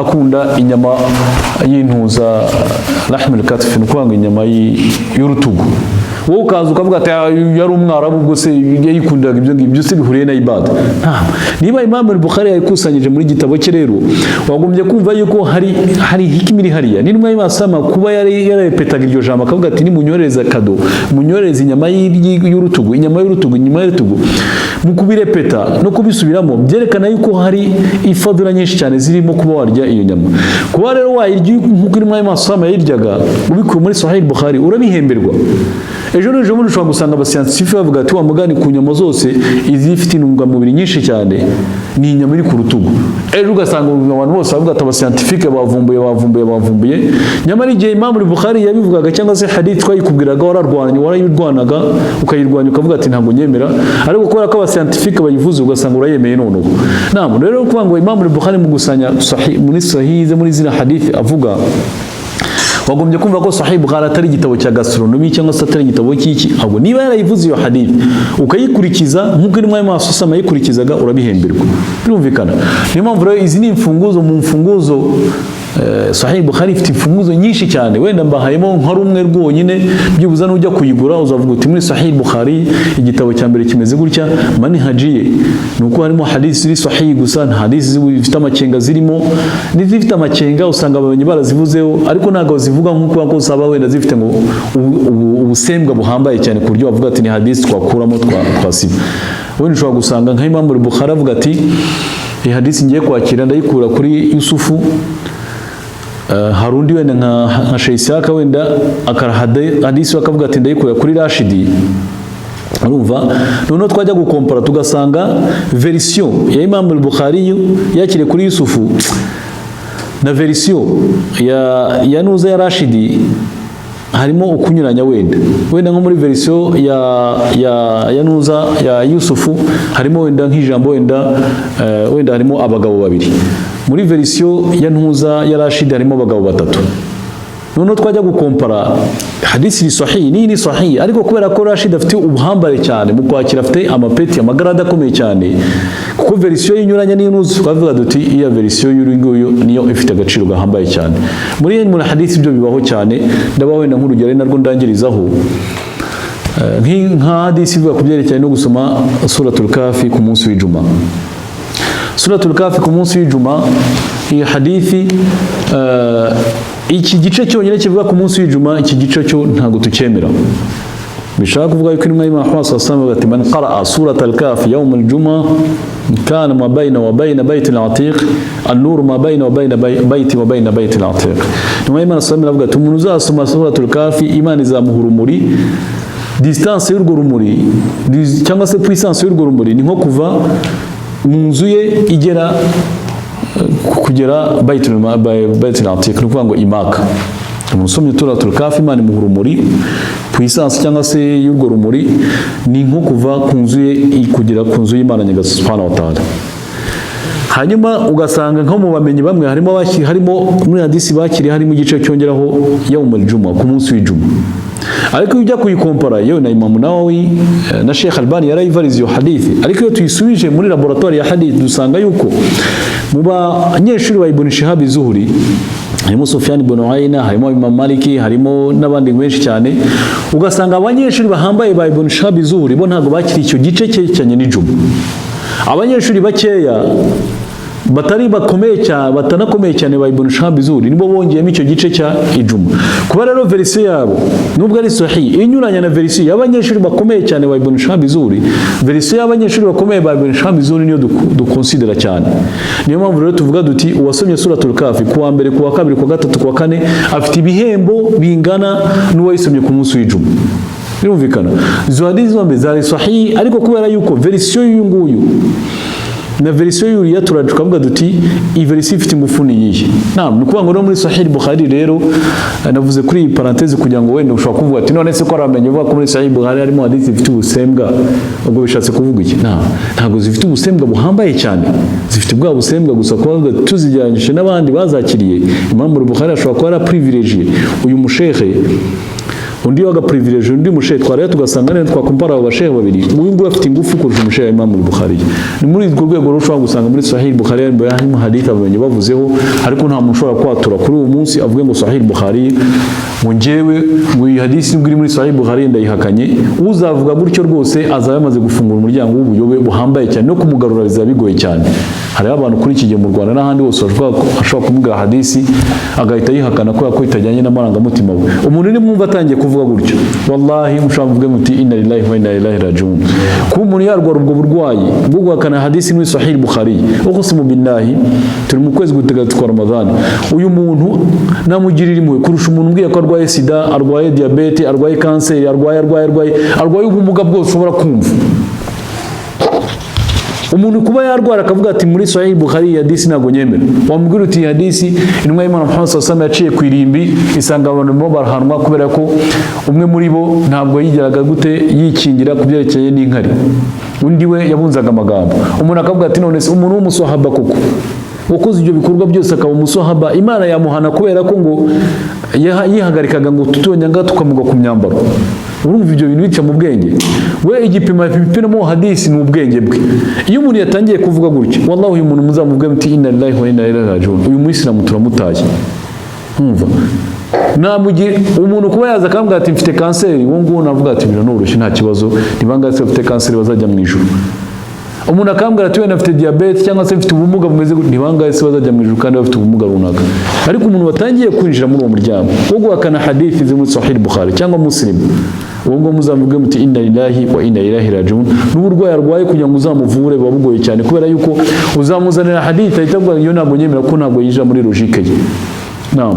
Speaker 1: akunda inyama y'intuza lahmul katf, ni kwanga inyama y'urutugu. Wowe ukaza ukavuga ati yari umwarabu ubwo se yayikundaga ibyo ngibyo se bihuriye na ibada. Niba Imam al-Bukhari yakusanyije muri gitabo cye rero wagombye kumva yuko hari hikimiri hariya n'intumwa y'Imana sama kuba yarepetaga iryo jambo akavuga ati nimunyoreza kado munyoreza inyama y'urutugu inyama y'urutugu mu kubirepeta no kubisubiramo byerekana yuko hari ifadura nyinshi cyane zirimo kuba warya iyo nyama. Kuba rero wayirya nk'uko intumwa y'Imana sama yiryaga ubikuye muri Sahih Bukhari urabihemberwa. Ejo n'ejo bundi ushobora gusanga abasiyansifique bavuga ati wa mugani ku nyama zose izifite intungamubiri nyinshi cyane ni inyama iri ku rutugu. Ejo ugasanga abantu bose bavuga ati abasiyansifique bavumbuye nyamara igihe Imam al-Bukhari yabivugaga cyangwa se hadith twayikubwiraga warayirwanaga ukayirwanya ukavuga ati ntabwo nyemera, ariko kubera ko abasiyansifique bayivuze ugasanga urayemeye noneho. Namo rero kuvuga ngo Imam al-Bukhari mu gusanya muri sahih muri zina hadith avuga wagombye kumva ko Sahih Bukhari atari igitabo cya gastronomy cyangwa se atari igitabo cy'iki, ahubwo niba yarayivuze iyo hadith ukayikurikiza nk'uko intumwa y'Imana sallama yikurikizaga urabihemberwa. Birumvikana. Niyo mpamvu rero izi ni imfunguzo mu mfunguzo Sahih Bukhari ifite imfunguzo nyinshi cyane, wenda mbahayemo nka rumwe rwonyine byibuza n'ujya kuyigura uzavuga uti muri Sahih Bukhari igitabo cya mbere kimeze gutya manhajiye nuko harimo hadith ziri sahih gusa nta hadith zifite amakenga zirimo, n'izifite amakenga usanga abanye barazivuzeho ariko ntago zivuga nk'uko bako saba wenda zifite ngo ubusembwa buhambaye cyane ku buryo bavuga ati ni hadith twakuramo twasiba. Wenda ushobora gusanga nka Imam al-Bukhari avuga ati iyi hadith ngiye kwakira ndayikura kuri Yusufu, hari undi wenda nka Shaysaka wenda hadisi bakavuga ati ndayikura kuri Rashidi. Urumva? Noneho twajya gukompara tugasanga version ya Imam al-Bukhari yakire kuri Yusufu na version ya Nuza ya Rashidi harimo ukunyuranya wenda nko muri version ya Nuza ya Yusufu harimo wenda nk'ijambo wenda harimo abagabo babiri, muri version ya Nuza ya Rashid harimo abagabo batatu. Noneho twajya gukompara hadisi ni sahih ni sahih, ariko kubera ko Rashid afite ubuhambare cyane mu kwakira afite amapeti amagarada akomeye cyane, kuko version yinyuranya ni Nuza twavuga duti iya version y'uruguyo niyo ifite agaciro gahambaye cyane. Muri hadisi ibyo bibaho cyane, ndabaho wenda nk'urugero narwo ndangirizaho nka hadisi ivuga kubyerekeye no gusoma suratul Kafi ku munsi w'Ijuma. Suratul Kafi ku munsi w'Ijuma iyi hadithi iki gice cyonyine kivuga ku munsi w'Ijuma, iki gice cyo ntago tukemera. Bishaka kuvuga yuko intumwa y'Imana Muhammad sallallahu alaihi wasallam ati man qara'a suratal Kafi yawm al-Jum'a kana ma bayna wa bayna bayt al-Atiq an-nur ma bayna wa bayna bayti wa bayna bayt al-Atiq. Intumwa y'Imana sallallahu alaihi wasallam avuga ati umuntu uzasoma suratul Kafi Imana izamuha urumuri, distance y'urwo rumuri cyangwa se puissance y'urwo rumuri ni nko kuva mu nzu ye igera kugera Baitul Atiq, ni ukuvuga ngo imaka. Umusomye suratul Kafi Imana imuha urumuri, puissance cyangwa se y'urwo rumuri ni nko kuva ku nzu ye kugera ku nzu y'Imana Nyagasani Subhanahu wa Ta'ala. Hanyuma ugasanga nko mu bamenyi bamwe harimo muri hadisi bakiri harimo igice cyongeraho yawmul Juma ku munsi w'Ijuma. ariko ujya kuyikompara yewe na Imam Nawawi na Sheikh Albani yarayivarize iyo hadithi, ariko iyo tuyisubije muri laboratoire ya hadith dusanga yuko mu banyeshuri ba Ibn Shihab Zuhri harimo Sufyan ibn Uyayna, harimo Imam Maliki, harimo n'abandi benshi cyane, ugasanga abanyeshuri bahambaye ba Ibn Shihab Zuhri bo ntago bakiri icyo gice cyerekeranye n'ijuma. Abanyeshuri bakeya batari bakomeye cyane, batanakomeye cyane ba Ibn Shihab Zuhri nibo bongeyemo icyo gice cya ijuma. Kuba rero verisiyo yabo nubwo ari sahih inyuranya na verisiyo y'abanyeshuri bakomeye cyane ba Ibn Shihab Zuhri, verisiyo y'abanyeshuri bakomeye ba Ibn Shihab Zuhri niyo dukonsidera cyane. Niyo mpamvu rero tuvuga duti uwasomye suratul Kafi kuwa mbere, kuwa kabiri, kuwa gatatu, kuwa kane afite ibihembo bingana n'uwayisomye ku munsi w'ijuma. Birumvikana izo hadithi zombi zari sahih, ariko kubera yuko verisiyo y'uyu nguyu na verisiyo y'uriya turavuga duti iyi verisiyo ifite ingufu ni iyihe. Naam, ni kuvuga ngo no muri Sahih Bukhari rero navuze kuri iyi parenthèse kugira ngo wenda ushobora kuvuga ati none se ko aramenye vuga ko muri Sahih Bukhari harimo hadithi zifite ubusembwa, ubwo bishatse kuvuga iki? Ntabwo zifite ubusembwa buhambaye cyane, zifite bwa busembwa gusa kuvuga tuzijyanyije n'abandi bazakiriye. Imam Bukhari ashobora kuba ari privilegié uyu mushehe, undi waga privilege undi mushehe, twaraya tugasanga nene twakompara abo bashehe babiri, uyu nguyu afite ingufu kurusha umushehe Imam Bukhari. Ni muri urwo rwego rushobora gusanga muri Sahih Bukhari harimo hadith abamenye bavuzeho, ariko nta muntu ushobora kwatura kuri uwo munsi avuge ngo Sahih Bukhari ngo njyewe ngo iyi hadith ngiri muri Sahih Bukhari ndayihakanye. Uzavuga gutyo rwose azaba yamaze gufungura umuryango w'ubuyobe buhambaye cyane, no kumugarura bizaba bigoye cyane. Hari abantu kuri iki gihe mu Rwanda n'ahandi hose ashobora kumubwira hadisi agahita yihakana ko itajyanye n'amarangamutima we. Umuntu ni mwumva atangiye kuvuga gutyo, wallahi mushobora kuvuga muti inna lillahi wa inna ilaihi rajiun. Kuba umuntu yarwara ubwo burwayi bwo guhakana hadisi muri Sahih Bukhari, uqsimu billahi turi mu kwezi gutagatifu kwa Ramadhani, uyu muntu namugirira impuhwe kurusha umuntu umbwiye ko arwaye sida, arwaye diabete, arwaye kanseri, arwaye ubumuga bwose ushobora kumva. Umuntu kuba yarwara akavuga ati muri Sahih Bukhari hadisi ntago nyemera, wamubwira uti hadisi intumwa y'Imana Muhammad sallallahu alaihi wasallam yaciye ku irimbi isanga abantu bo barahanwa kubera ko umwe muri bo ntabwo yigeraga gute yikingira ku byerekeye n'inkari, undi we yabunzaga amagambo. Umuntu akavuga ati none se umuntu w'umusahaba koko wakoze ibyo bikorwa byose akaba umusahaba, Imana yamuhana kubera ko ngo yihagarikaga ngo tutonyanga tukamuga ku myambaro. Urumva ibyo bintu bica mu bwenge we, igipima mu hadisi ni ubwenge bwe. Iyo umuntu yatangiye kuvuga gutyo, wallahi uyu muntu muzamuvuga muti inna lillahi wa inna ilaihi rajiun, uyu muislamu turamutaye. Umva namugiye umuntu kuba yaza akambwira ati mfite kanseri, wo nguwo navuga ati biranoroshye nta kibazo, nibangase bafite kanseri bazajya mu ijuru. Umuntu akambwira ati wenda afite diabete cyangwa se afite ubumuga bumeze gutya, nibangase bazajya mu ijuru kandi bafite ubumuga runaka. Ariko umuntu watangiye kwinjira muri uwo muryango wo guhakana hadithi zo muri Sahih Bukhari cyangwa Muslim, uwo ngo muzamuvuge muti inna lillahi wa inna ilaihi rajiun, n'uburwayi arwaye kugira ngo uzamuvure biba bugoye cyane, kubera yuko uzamuzanira hadith ahitavuga iyo ntabwo nyemera ko ntabwo yinjira muri logique ye. Naam,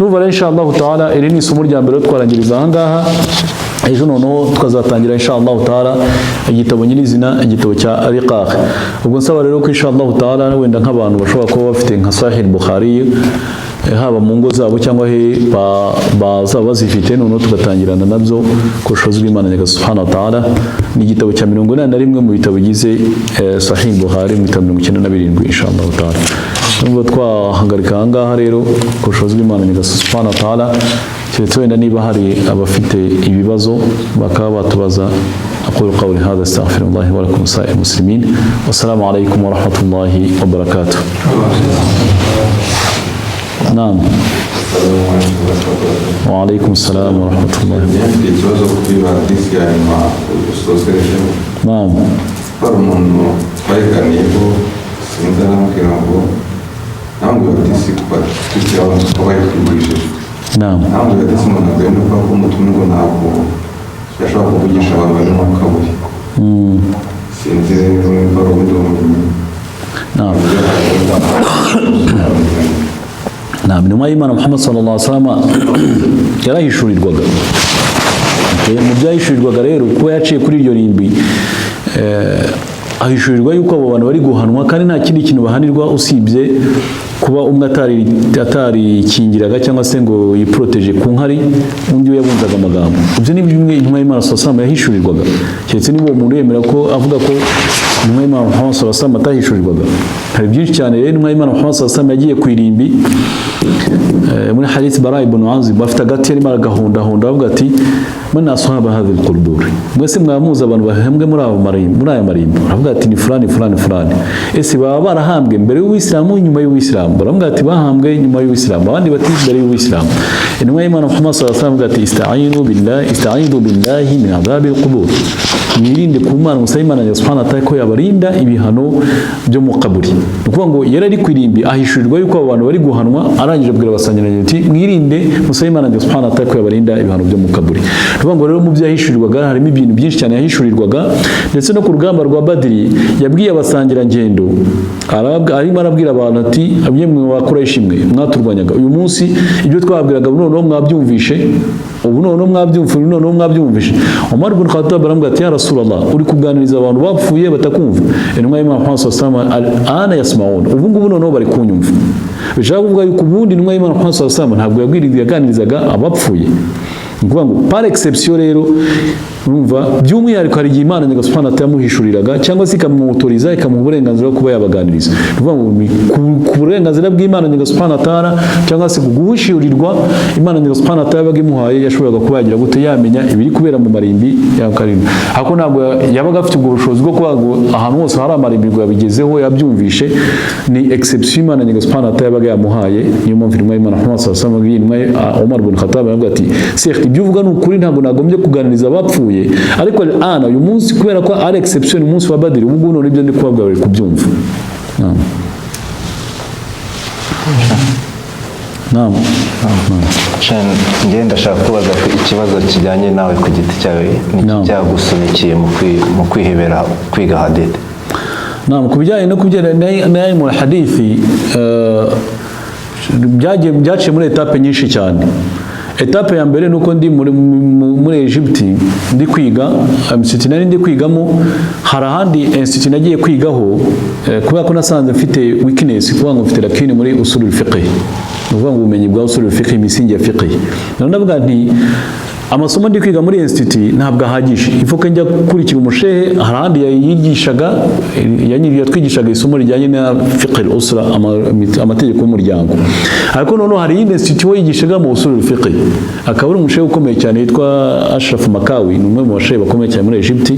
Speaker 1: nuva inshallah taala iri ni isomo rya mbere twarangiriza aha ngaha. Ejo noneho tukazatangira inshallah taala igitabo nyirizina, igitabo cya Riqaq. Ubwo nsaba rero ko inshallah taala wenda nk'abantu bashobora kuba bafite nka Sahih Bukhari haba mu ngo zabo cyangwa bazaba bazifite, noneho tugatangirana nabyo ku bushobozi bw'Imana subhanahu wa ta'ala. Ni igitabo cya 81 mu bitabo bigize Sahih Bukhari mu bitabo 97 inshallah taala. Nubwo twahagarika aha ngaha rero ku bushobozi bw'Imana subhanahu wa ta'ala, keretse wenda niba hari abafite ibibazo bakaba batubaza. أقول قولي هذا استغفر الله ولكم سائر المسلمين، والسلام عليكم ورحمة الله وبركاته. نعم. وعليكم السلام ورحمة الله وبركاته. نعم. نعم.
Speaker 2: yashobora kuvugisha abantu bari mu kaburi. Sinzi niba ari
Speaker 1: Naam, intumwa y'Imana Muhammad sallallahu alaihi wasallam yarahishurirwaga. Mu byahishurirwaga rero ko yaciye kuri iryo rimbi, ahishurirwa yuko abo bantu bari guhanwa kandi nta kindi kintu bahanirwa usibye kuba umwe atarikingiraga cyangwa se ngo yiproteje ku nkari, undi we yabunzaga amagambo. Ibyo ni bimwe intumwa y'Imana sallallahu alaihi wasallam yahishurirwaga, keretse niba uwo muntu yemera ko avuga ko intumwa y'Imana Muhammad sallallahu alaihi wasallam atahishurirwaga. Hari byinshi cyane rero intumwa y'Imana Muhammad sallallahu alaihi wasallam yagiye ku irimbi muri hadith Bara ibn Azib, bafite agati yarimo aragahondahonda avuga ati man ashaba hadhihi alqubur, mwese mwamuza abantu bahembwe muri aya marimbo. Aravuga ati ni fulani fulani fulani. Ese baba barahambwe mbere y'Uwisilamu nyuma y'Uwisilamu? Baravuga ati bahambwe nyuma y'Uwisilamu, abandi bati mbere y'Uwisilamu. Intumwa y'Imana Muhammad sallallahu alaihi wasallam ati ista'inu billahi min adhabi alqubur, mwirinde ku Mana, musabe Imana subhanahu wa ta'ala ko yabarinda ibihano byo mu kaburi. Nukuvuga ngo yari ari kwirimbi ahishurirwa yuko abantu bari guhanwa, arangije abwira abasangiranye ati mwirinde musabe Imana subhanahu wa ta'ala ko yabarinda ibihano byo mu kaburi. Nukuvuga ngo rero mu byo yahishurirwaga harimo ibintu byinshi cyane yahishurirwaga, ndetse no ku rugamba rwa Badiri yabwiye abasangirangendo, arimo arabwira abantu ati abiyemwe bakora ishimwe mwaturwanyaga, uyu munsi ibyo twabwiraga noneho mwabyumvishe, ubu noneho mwabyumvishe. Umar ibn Khattab aramubwira ati ya Rasulullah, uri kuganiriza abantu bapfuye batakumva. Intumwa y'Imana Muhammad sallallahu alaihi wasallam ana yasmaun, ubu ngubu noneho bari kunyumva. Bishaka kuvuga yuko ubundi intumwa y'Imana Muhammad sallallahu alaihi wasallam ntabwo yaganirizaga abapfuye. Nukuvuga ngo par exception rero urumva by'umwihariko hari igihe Imana Subhanahu wa ta'ala yamuhishuriraga cyangwa se ikamwutoriza ikamuha uburenganzira bwo kuba yabaganiriza. Nukuvuga ngo ku burenganzira bw'Imana Subhanahu wa ta'ala cyangwa se guhishurirwa Imana Subhanahu wa ta'ala yabagimuhaye, yashoboraga kuba yagira gute yamenya ibiri kubera mu marimbi ya karindwi. Hako ntabwo yabaga afite ubwo bushobozi bwo kuba ahantu hose hari amarimbi ngo yabigezeho yabyumvishe, ni exception Imana Subhanahu wa ta'ala yabaga yamuhaye. Niyo mpamvu intumwa y'Imana Muhammad sallallahu alaihi wasallam Umar ibn Khattab aravuga ati ibyo uvuga ni ukuri, ntabwo nagombye kuganiriza abapfuye, ariko ana uyu munsi kubera ko ari exception umunsi wa Badiri, ubu ngubu none ibyo ndi kubabwira bari kubyumva.
Speaker 3: Ngenda ndashaka kubaza ikibazo kijyanye nawe ku giti cyawe, ni cyagusunikiye mu kwihebera kwiga hadith.
Speaker 1: Ku bijyanye no kubyara mu hadithi byaciye muri etape nyinshi cyane. Etape ya mbere nuko ndi muri Egypt ndi kwiga, institut nari ndi kwigamo, hari ahandi institut nagiye kwigaho kubera ko nasanze mfite weakness, kuba ngo mfite lakini muri usulul fiqh, nuvuga ngo ubumenyi bwa usulul fiqh, imisingi ya fiqh. Ndavuga nti amasomo ndi kwiga muri institut ntabwo ahagije, ifuka njya kurikira umushehe, hari ahandi yigishaga yatwigishaga isomo rijyanye na fiqh al-usra, amategeko y'umuryango. Ariko noneho hari iyindi institut yigishaga mu usulul fiqh, akaba ari umushehe ukomeye cyane yitwa Ashraf Makawi, ni umwe mu bashehe bakomeye cyane muri Egypt.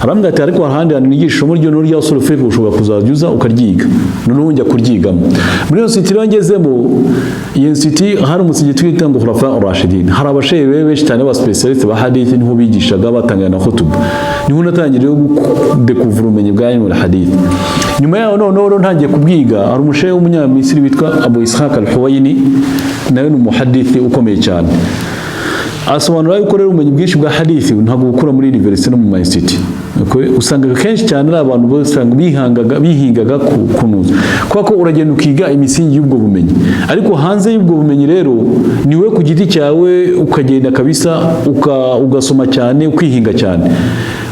Speaker 1: Arambwira ati ariko ahandi hantu nigisha isomo rya usulul fiqh ushobora kuzajya ukaryiga, noneho njya kuryigamo. Muri iyo institut ngezemo, iyi institut hari umusigiti witwa ngo Khulafa ar-Rashidin, hari abashehe benshi cyane ba specialist ba hadith, niho bigishaga batangana na khutub, niho natangiriye gukuvura ubumenyi bwa ilmu al-hadith. Nyuma yaho noneho ntangiye kubwiga, hari umushehe w'umunyamisiri witwa Abu Ishaq al-Huwayni, nawe ni umuhadithi ukomeye cyane. Asobanura yuko rero ubumenyi bwinshi bwa hadithi ntabwo bukura muri university no mu institute. Usanga kenshi cyane ari abantu bosanga bihingaga kunuza, kuko uragenda ukiga imisingi y'ubwo bumenyi, ariko hanze y'ubwo bumenyi rero niwe ku giti cyawe ukagenda kabisa ugasoma cyane, ukihinga cyane.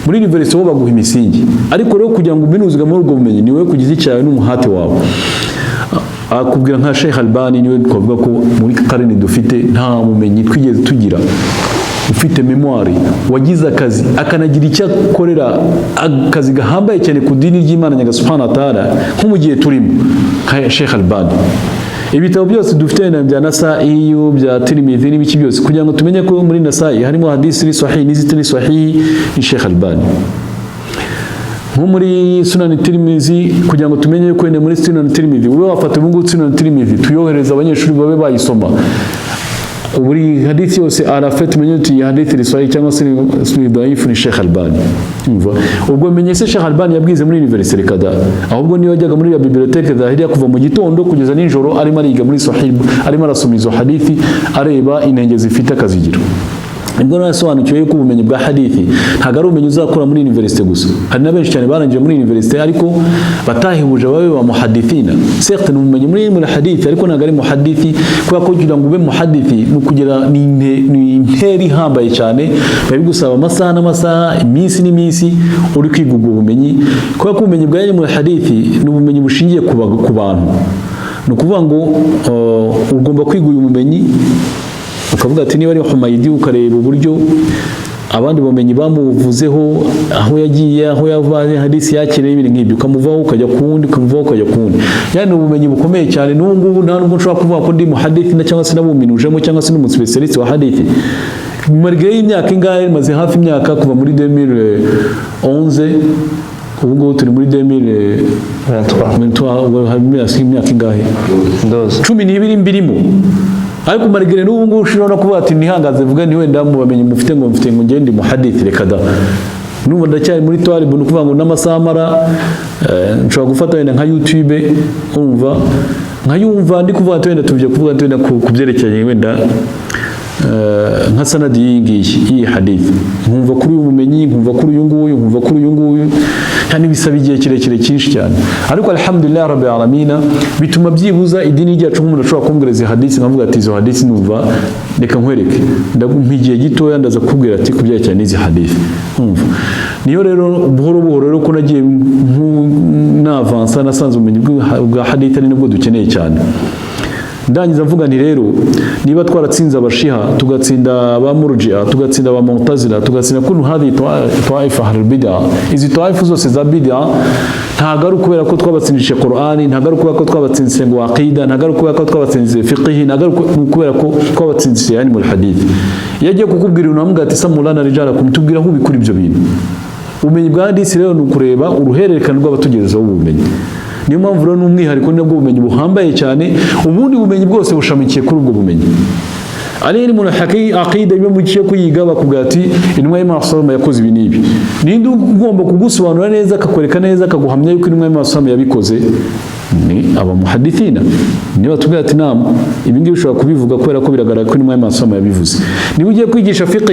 Speaker 1: Muri university bo baguha imisingi, ariko rero kugira ngo uminuzwe muri ubwo bumenyi niwe ku giti cyawe n'umuhati wawe. Akubwira nka Sheikh Albani, niwe twavuga ko muri karine dufite nta mumenyi twigeze tugira ufite memoire, wagize akazi akanagira icyo akorera, akazi gahambaye cyane ku dini ry'Imana Subhanahu wa ta'ala, nko mu gihe turimo nka Sheikh Albani. Ibitabo byose dufite bya Nasa'i, bya Tirmidhi n'ibiki byose, kugira ngo tumenye ko muri Nasa'i harimo hadisi sahih n'izitari sahih, ni Sheikh Albani. Nko muri Sunan Tirmidhi, kugira ngo tumenye ko muri Sunan Tirmidhi ube wafata ubungu Sunan Tirmidhi tuyohereza abanyeshuri babe bayisoma, buri hadithi yose arafite menye uti hadithi riswahi cyangwa se dhaifu ni Sheikh Albani. Ubwo menye se Sheikh Albani yabwize muri university kada, ahubwo niyo yajyaga muri ya bibliothèque Zahiriya kuva mu gitondo kugeza nijoro, arimo ariga muri sahih, arimo arasoma izo hadithi, areba inenge zifite akazigira. Nibwo nasobanukiwe yuko ubumenyi bwa hadithi ntabwo ari ubumenyi uzakura muri university gusa. Hari na benshi cyane barangije muri university ariko batahebuje babe ba muhadithina. Certes ni ubumenyi muri ilmu al-hadith, ariko ntabwo ari muhadithi, kuko kugira ngo ube muhadithi ni kugira ni interi ihambaye cyane, babigusaba amasaha n'amasaha, iminsi n'iminsi uri kwiga ubwo bumenyi, kuko ubumenyi bwa ilmu al-hadith ni ubumenyi bushingiye ku bantu. ni ukuvuga ngo ugomba kwiga uyu bumenyi ukavuga ati niba ari Humaydi ukareba uburyo abandi bamenyi bamuvuzeho aho yagiye aho yavaye hadisi yakiriye ibintu nk'ibyo ukamuvaho ukajya kuwundi ukamuvaho ukajya kuwundi yani ubumenyi bukomeye cyane n'ubu ngubu nta nubwo nshobora kuvuga ko ndi muhadithi cyangwa se nabuminujemo cyangwa se n'umuspecialist wa hadithi marigare y'imyaka ingahe maze hafi imyaka kuva muri 2011 ubu ngubu turi muri 2023 imyaka ingahe 12 mbirimo ariko marigare n'ubu ngubu ushobora kuvuga ati nihangaze vuga ni wenda mu bamenyi mufite ngo ngende muhadithi reka da n'ubu ndacyari muri twari bunu kuvuga ngo n'amasaha mara nshobora gufata wenda nka YouTube umva nkayumva ndi kuvuga ati wenda tuvye kuvuga ati wenda kubyerekeye wenda nka sanadi iyi hadith nkumva kuri uyu bumenyi nkumva kuri uyu nguyu nkumva kuri uyu nguyu yani bisaba igihe kirekire cyinshi cyane ariko alhamdulillah rabbil alamin bituma byibuza idini ryacu umuntu ashobora kumgereza hadith nkavuga ati izo hadith numva reka nkwereke ndagumpigiye gitoya ndaza kubwira ati kubyerekeye n'izi hadith umva niyo rero buhoro buhoro rero ko nagiye navansa nasanze ubumenyi bwa hadith ari nibwo dukeneye cyane ndangiza mvuga nti rero niba twaratsinze abashiha tugatsinda ba murji'a tugatsinda ba mu'tazila tugatsinda kullu hadi taifa ahlul bid'ah izi taifa zose za bid'ah ntago ari kubera ko twabatsindishe Qur'ani ntago ari kubera ko twabatsindishe ngo aqida ntago ari kubera ko twabatsindishe fiqh ntago ari kubera ko twabatsindishe yani mu hadith yagiye kukubwira unamubwira ati samulana rijalakum tubwira aho bikuri ibyo bintu ubumenyi bwa hadith rero ni ukureba uruhererekane rw'abatugezeho ubumenyi niyo mpamvu rero n'umwihariko nabwo bumenyi buhambaye cyane ubundi bumenyi bwose bushamikiye kuri ubwo bumenyi ari mu aqida byo mugiye kuyiga bakubwira ati intumwa y'Imana yakoze ibi nibi ninde ugomba kugusobanura neza akakwereka neza akaguhamya yuko intumwa y'Imana yabikoze ni abamuhadithina niba tubwira ati nama ibi ngibi bishobora kubivuga kubera ko biragaragara ko intumwa y'Imana yabivuze niba ugiye kwigisha fiqh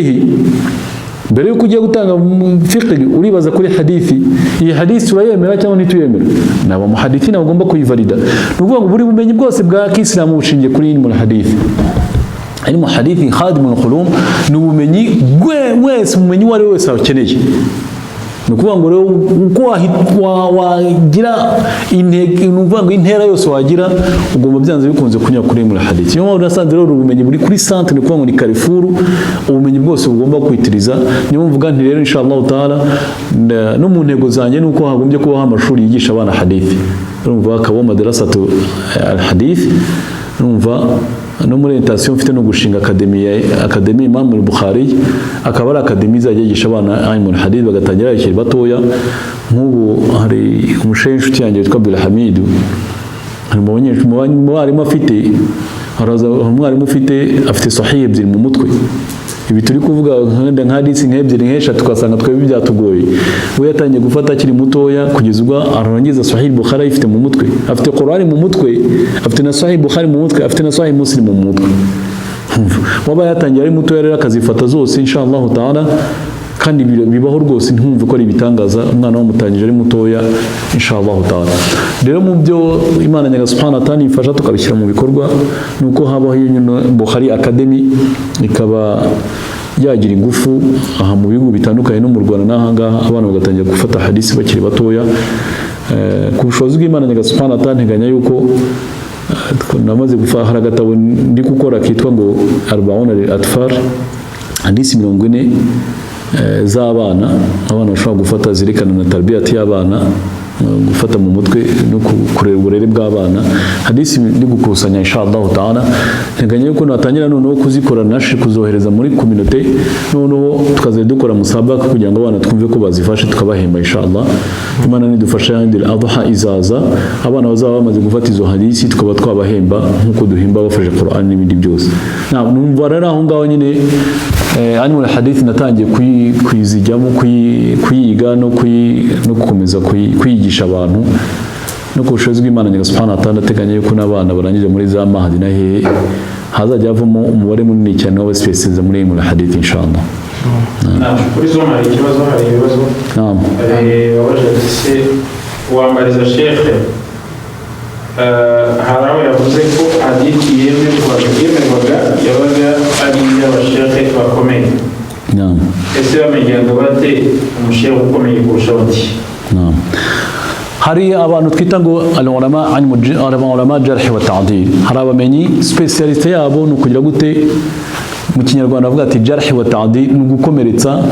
Speaker 1: mbere yuko ugiye gutanga fiqh uribaza kuri hadithi iyi hadithi urayemera cyangwa ntituyemera naba muhadithina bagomba kuyivalida nuvuga ngo buri bumenyi bwose bwa Kiislamu bushingiye kuri ilmu hadithi ilmu hadithi khadimul qulum ni ubumenyi wese ubumenyi wari wese akeneye nukuvuga ngo rero uko wagira nukuvuga ngo intera yose wagira ugomba byanze bikunze kunyura kuri ilmu hadithi niyo mpamvu nasanze rero ubumenyi buri kuri centre nukuvuga ngo ni Carrefour ubumenyi bwose bugomba kwitiriza niyo mvuga nti rero inshallah taala no mu ntego zanjye nuko hagombye kubaho amashuri yigisha abana hadithi urumva akaba madrasatu al hadith urumva no muri orientation mfite no gushinga akademi Imam al-Bukhari akaba ari akademi zagigisha abana ilmu hadith bagatangira bakiri batoya nk'ubu hari umushehe inshuti yanjye witwa Abdul Hamid umwarimu afite sahih ebyiri mu mutwe ibi turi kuvuga nka hadisi nk'ebyiri nk'eshatu tukasanga twebwe byatugoye we yatangiye gufata akiri mutoya kugeza ubwo arangiza Sahih Bukhari ifite mu mutwe afite Qur'ani mu mutwe afite na Sahih Bukhari mu mutwe afite na Sahih Muslim mu mutwe waba yatangiye ari mutoya rero akazifata zose inshallah taala kandi bibaho rwose ntumve ko ari ibitangaza umwana wamutangije ari mutoya inshallah taala rero mu byo Imana nyaga subhanahu wa ta'ala ifasha tukabishyira mu bikorwa nuko habaho Bukhari Academy ikaba yagira ingufu aha mu bihugu bitandukanye no mu Rwanda n'ahangaha abana bagatangira gufata hadisi bakiri batoya ku bushobozi bw'Imana nyaga subhanahu wa ta'ala nteganya yuko namaze gufahara agatabo ndi gukora kitwa ngo 40 al-atfar hadisi 40 z'abana bashobora gufata zirikana na tarbiyati y'abana gufata mu mutwe no kurera uburere bw'abana hadisi ndi gukusanya inshallah taala nteganya yuko natangira noneho kuzikora nashi kuzohereza muri community noneho tukaze dukora musabaka kugira ngo abana twumve ko bazifashe tukabahemba inshallah Imana nidufasha handil adha izaza abana bazaba bamaze gufata izo hadisi tukaba twabahemba nkuko duhimba bafashe Qur'an n'ibindi byose numva rero aho ngaho nyine ilmu hadith natangiye kuyizijyamo kuyiga no gukomeza kuyigisha abantu no kubushobozi bw'Imana nyaga subhanahu wa ta'ala ateganya yuko n'abana barangije muri za mahadi na hehe hazajya havamo umubare munini cyane w'abasipesializa muri ilmu hadith inshallah.
Speaker 4: Kuri zo hari ibibazo wabaje se wambariza shekhe hari aho yavuze ko hadithi yemerwaga yabaga ari iy'abashekhe bakomeye ese bamenyaga bate umushehe ukomeye kurusha undi
Speaker 1: hari abantu twita ngo al-ulama jarh wa ta'dil, hari abamenyi specialite yabo ni ukugira gute, mu kinyarwanda bavuga ati jarh wa ta'dil ni gukomeretsa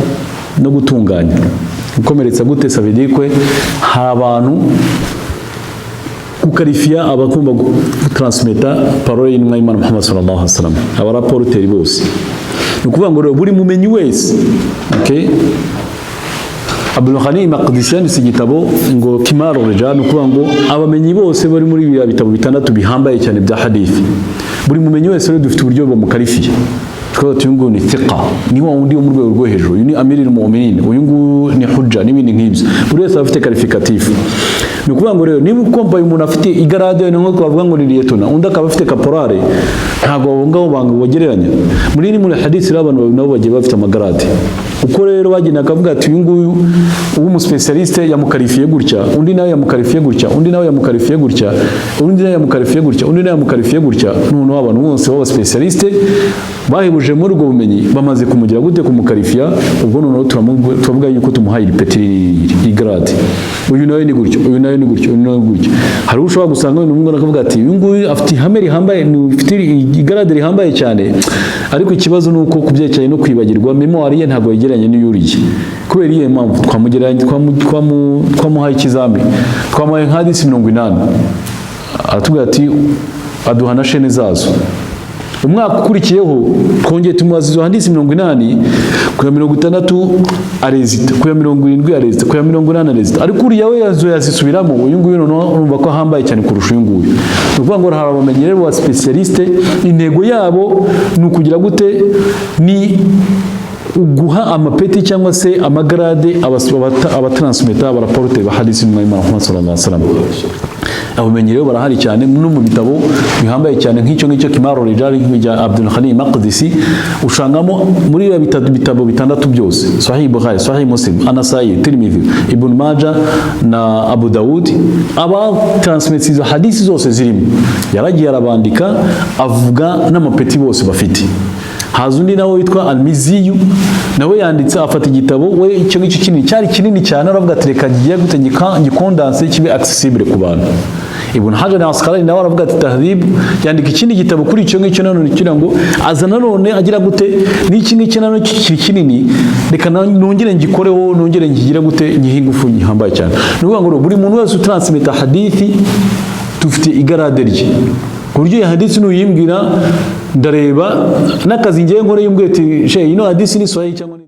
Speaker 1: no gutunganya. Gukomeretsa gute? Ça veut dire que hari abantu kukarifiya abagomba transmeta parole y'intumwa y'Imana Muhammad sallallahu alaihi wasallam, abaraporteri bose. Ni ukuvuga ngo buri mumenyi wese, okay, Abdul Ghani Maqdisi yanditse igitabo ngo Kimaru Rijal, ni ukuvuga ngo abamenyi bose bari muri biriya bitabo bitandatu bihambaye cyane bya hadithi, buri mumenyi wese rero dufite uburyo bamukarifiye. Twaba tuyungu ni thiqa, ni wa wundi wo mu rwego rwo hejuru, uyu ni amirul mu'minin, uyu ngu ni hujja n'ibindi nk'ibyo, buri wese afite qualificatif. Ni ukuvuga ngo rero niba ukombaye umuntu afite igarade nko twavuga ngo ni liyetona, undi akaba afite kaporale, ntabwo abo ngabo bagereranya. Muri hadisi abantu nabo bagiye bafite amagarade. Uko rero bagenda akavuga ati uyu nguyu umuspeциaliste yamukarifiye gutya, undi nawe yamukarifiye gutya, undi nawe yamukarifiye gutya, undi nawe yamukarifiye gutya, undi nawe yamukarifiye gutya, noneho abantu bose baba specialiste bahebuje muri ubwo bumenyi bamaze kumugira gute, kumukarifiya. Ubwo noneho turavuga yuko tumuhaye ipeti grade, uyu nawe ni gutyo, uyu nawe ni gutyo, uyu nawe ni gutyo. Hari ushobora gusanga umuntu akavuga ati uyu nguyu afite ihame rihambaye, ufite igarade rihambaye cyane, ariko ikibazo nuko kubyerekeye no kwibagirwa memoire ye ntabwo yegeranye n'iyuriye. Kubera iyo mpamvu twamuhaye ikizami, twamuhaye nka hadisi 80, aratubwira ati aduha na shene zazo. Umwaka ukurikiyeho twongeye tumubaza izo hadisi 80, ku ya 60 arezita, ku ya 70 arezita, ku ya 80 arezita, ariko uriya we yazisubiramo. Uyu nguyu noneho urumva ko ahambaye cyane kurusha uyu nguyu. Ni ukuvuga ngo hari abamenyi rero ba specialiste, intego yabo ni ukugira gute, ni guha amapeti cyangwa se amagarade abatransmeta abaraporte ba hadisi y'Imana Muhammad sallallahu alaihi wasallam. Abamenyi rero barahari cyane no mu bitabo bihambaye cyane nk'icyo Kimaru Rijal bya Abdul Ghani Maqdisi, ushangamo muri ibi bitabo bitandatu byose, Sahih Bukhari, Sahih Muslim, An-Nasa'i, Tirmidhi, Ibn Majah na Abu Dawud. Aba transmits izo hadisi zose zirimo, yaragiye arabandika avuga n'amapeti bose bafite. Haza undi nawe witwa Al-Miziyu, nawe yanditse afata igitabo we icyo ngicyo kinini cyari kinini cyane, aravuga ati reka giye gute gikondanse kibe accessible ku bantu. Ibn Hajar al-Asqalani nawe aravuga ati Tahdhib, yandika ikindi gitabo kuri icyo ngicyo, none kugira ngo azana none agira gute n'iki ngiki nano kiri kinini, reka nongere ngikoreho, nongere ngigira gute ngihingufu gihambaye cyane. Ni ukuvuga ngo buri muntu wese utransmita hadithi tufite igarade rye, ku buryo hadisi nuyimbwira ndareba n'akazi ngiye nkore yumbwiye ati she ino hadisi ni Swahili cyangwa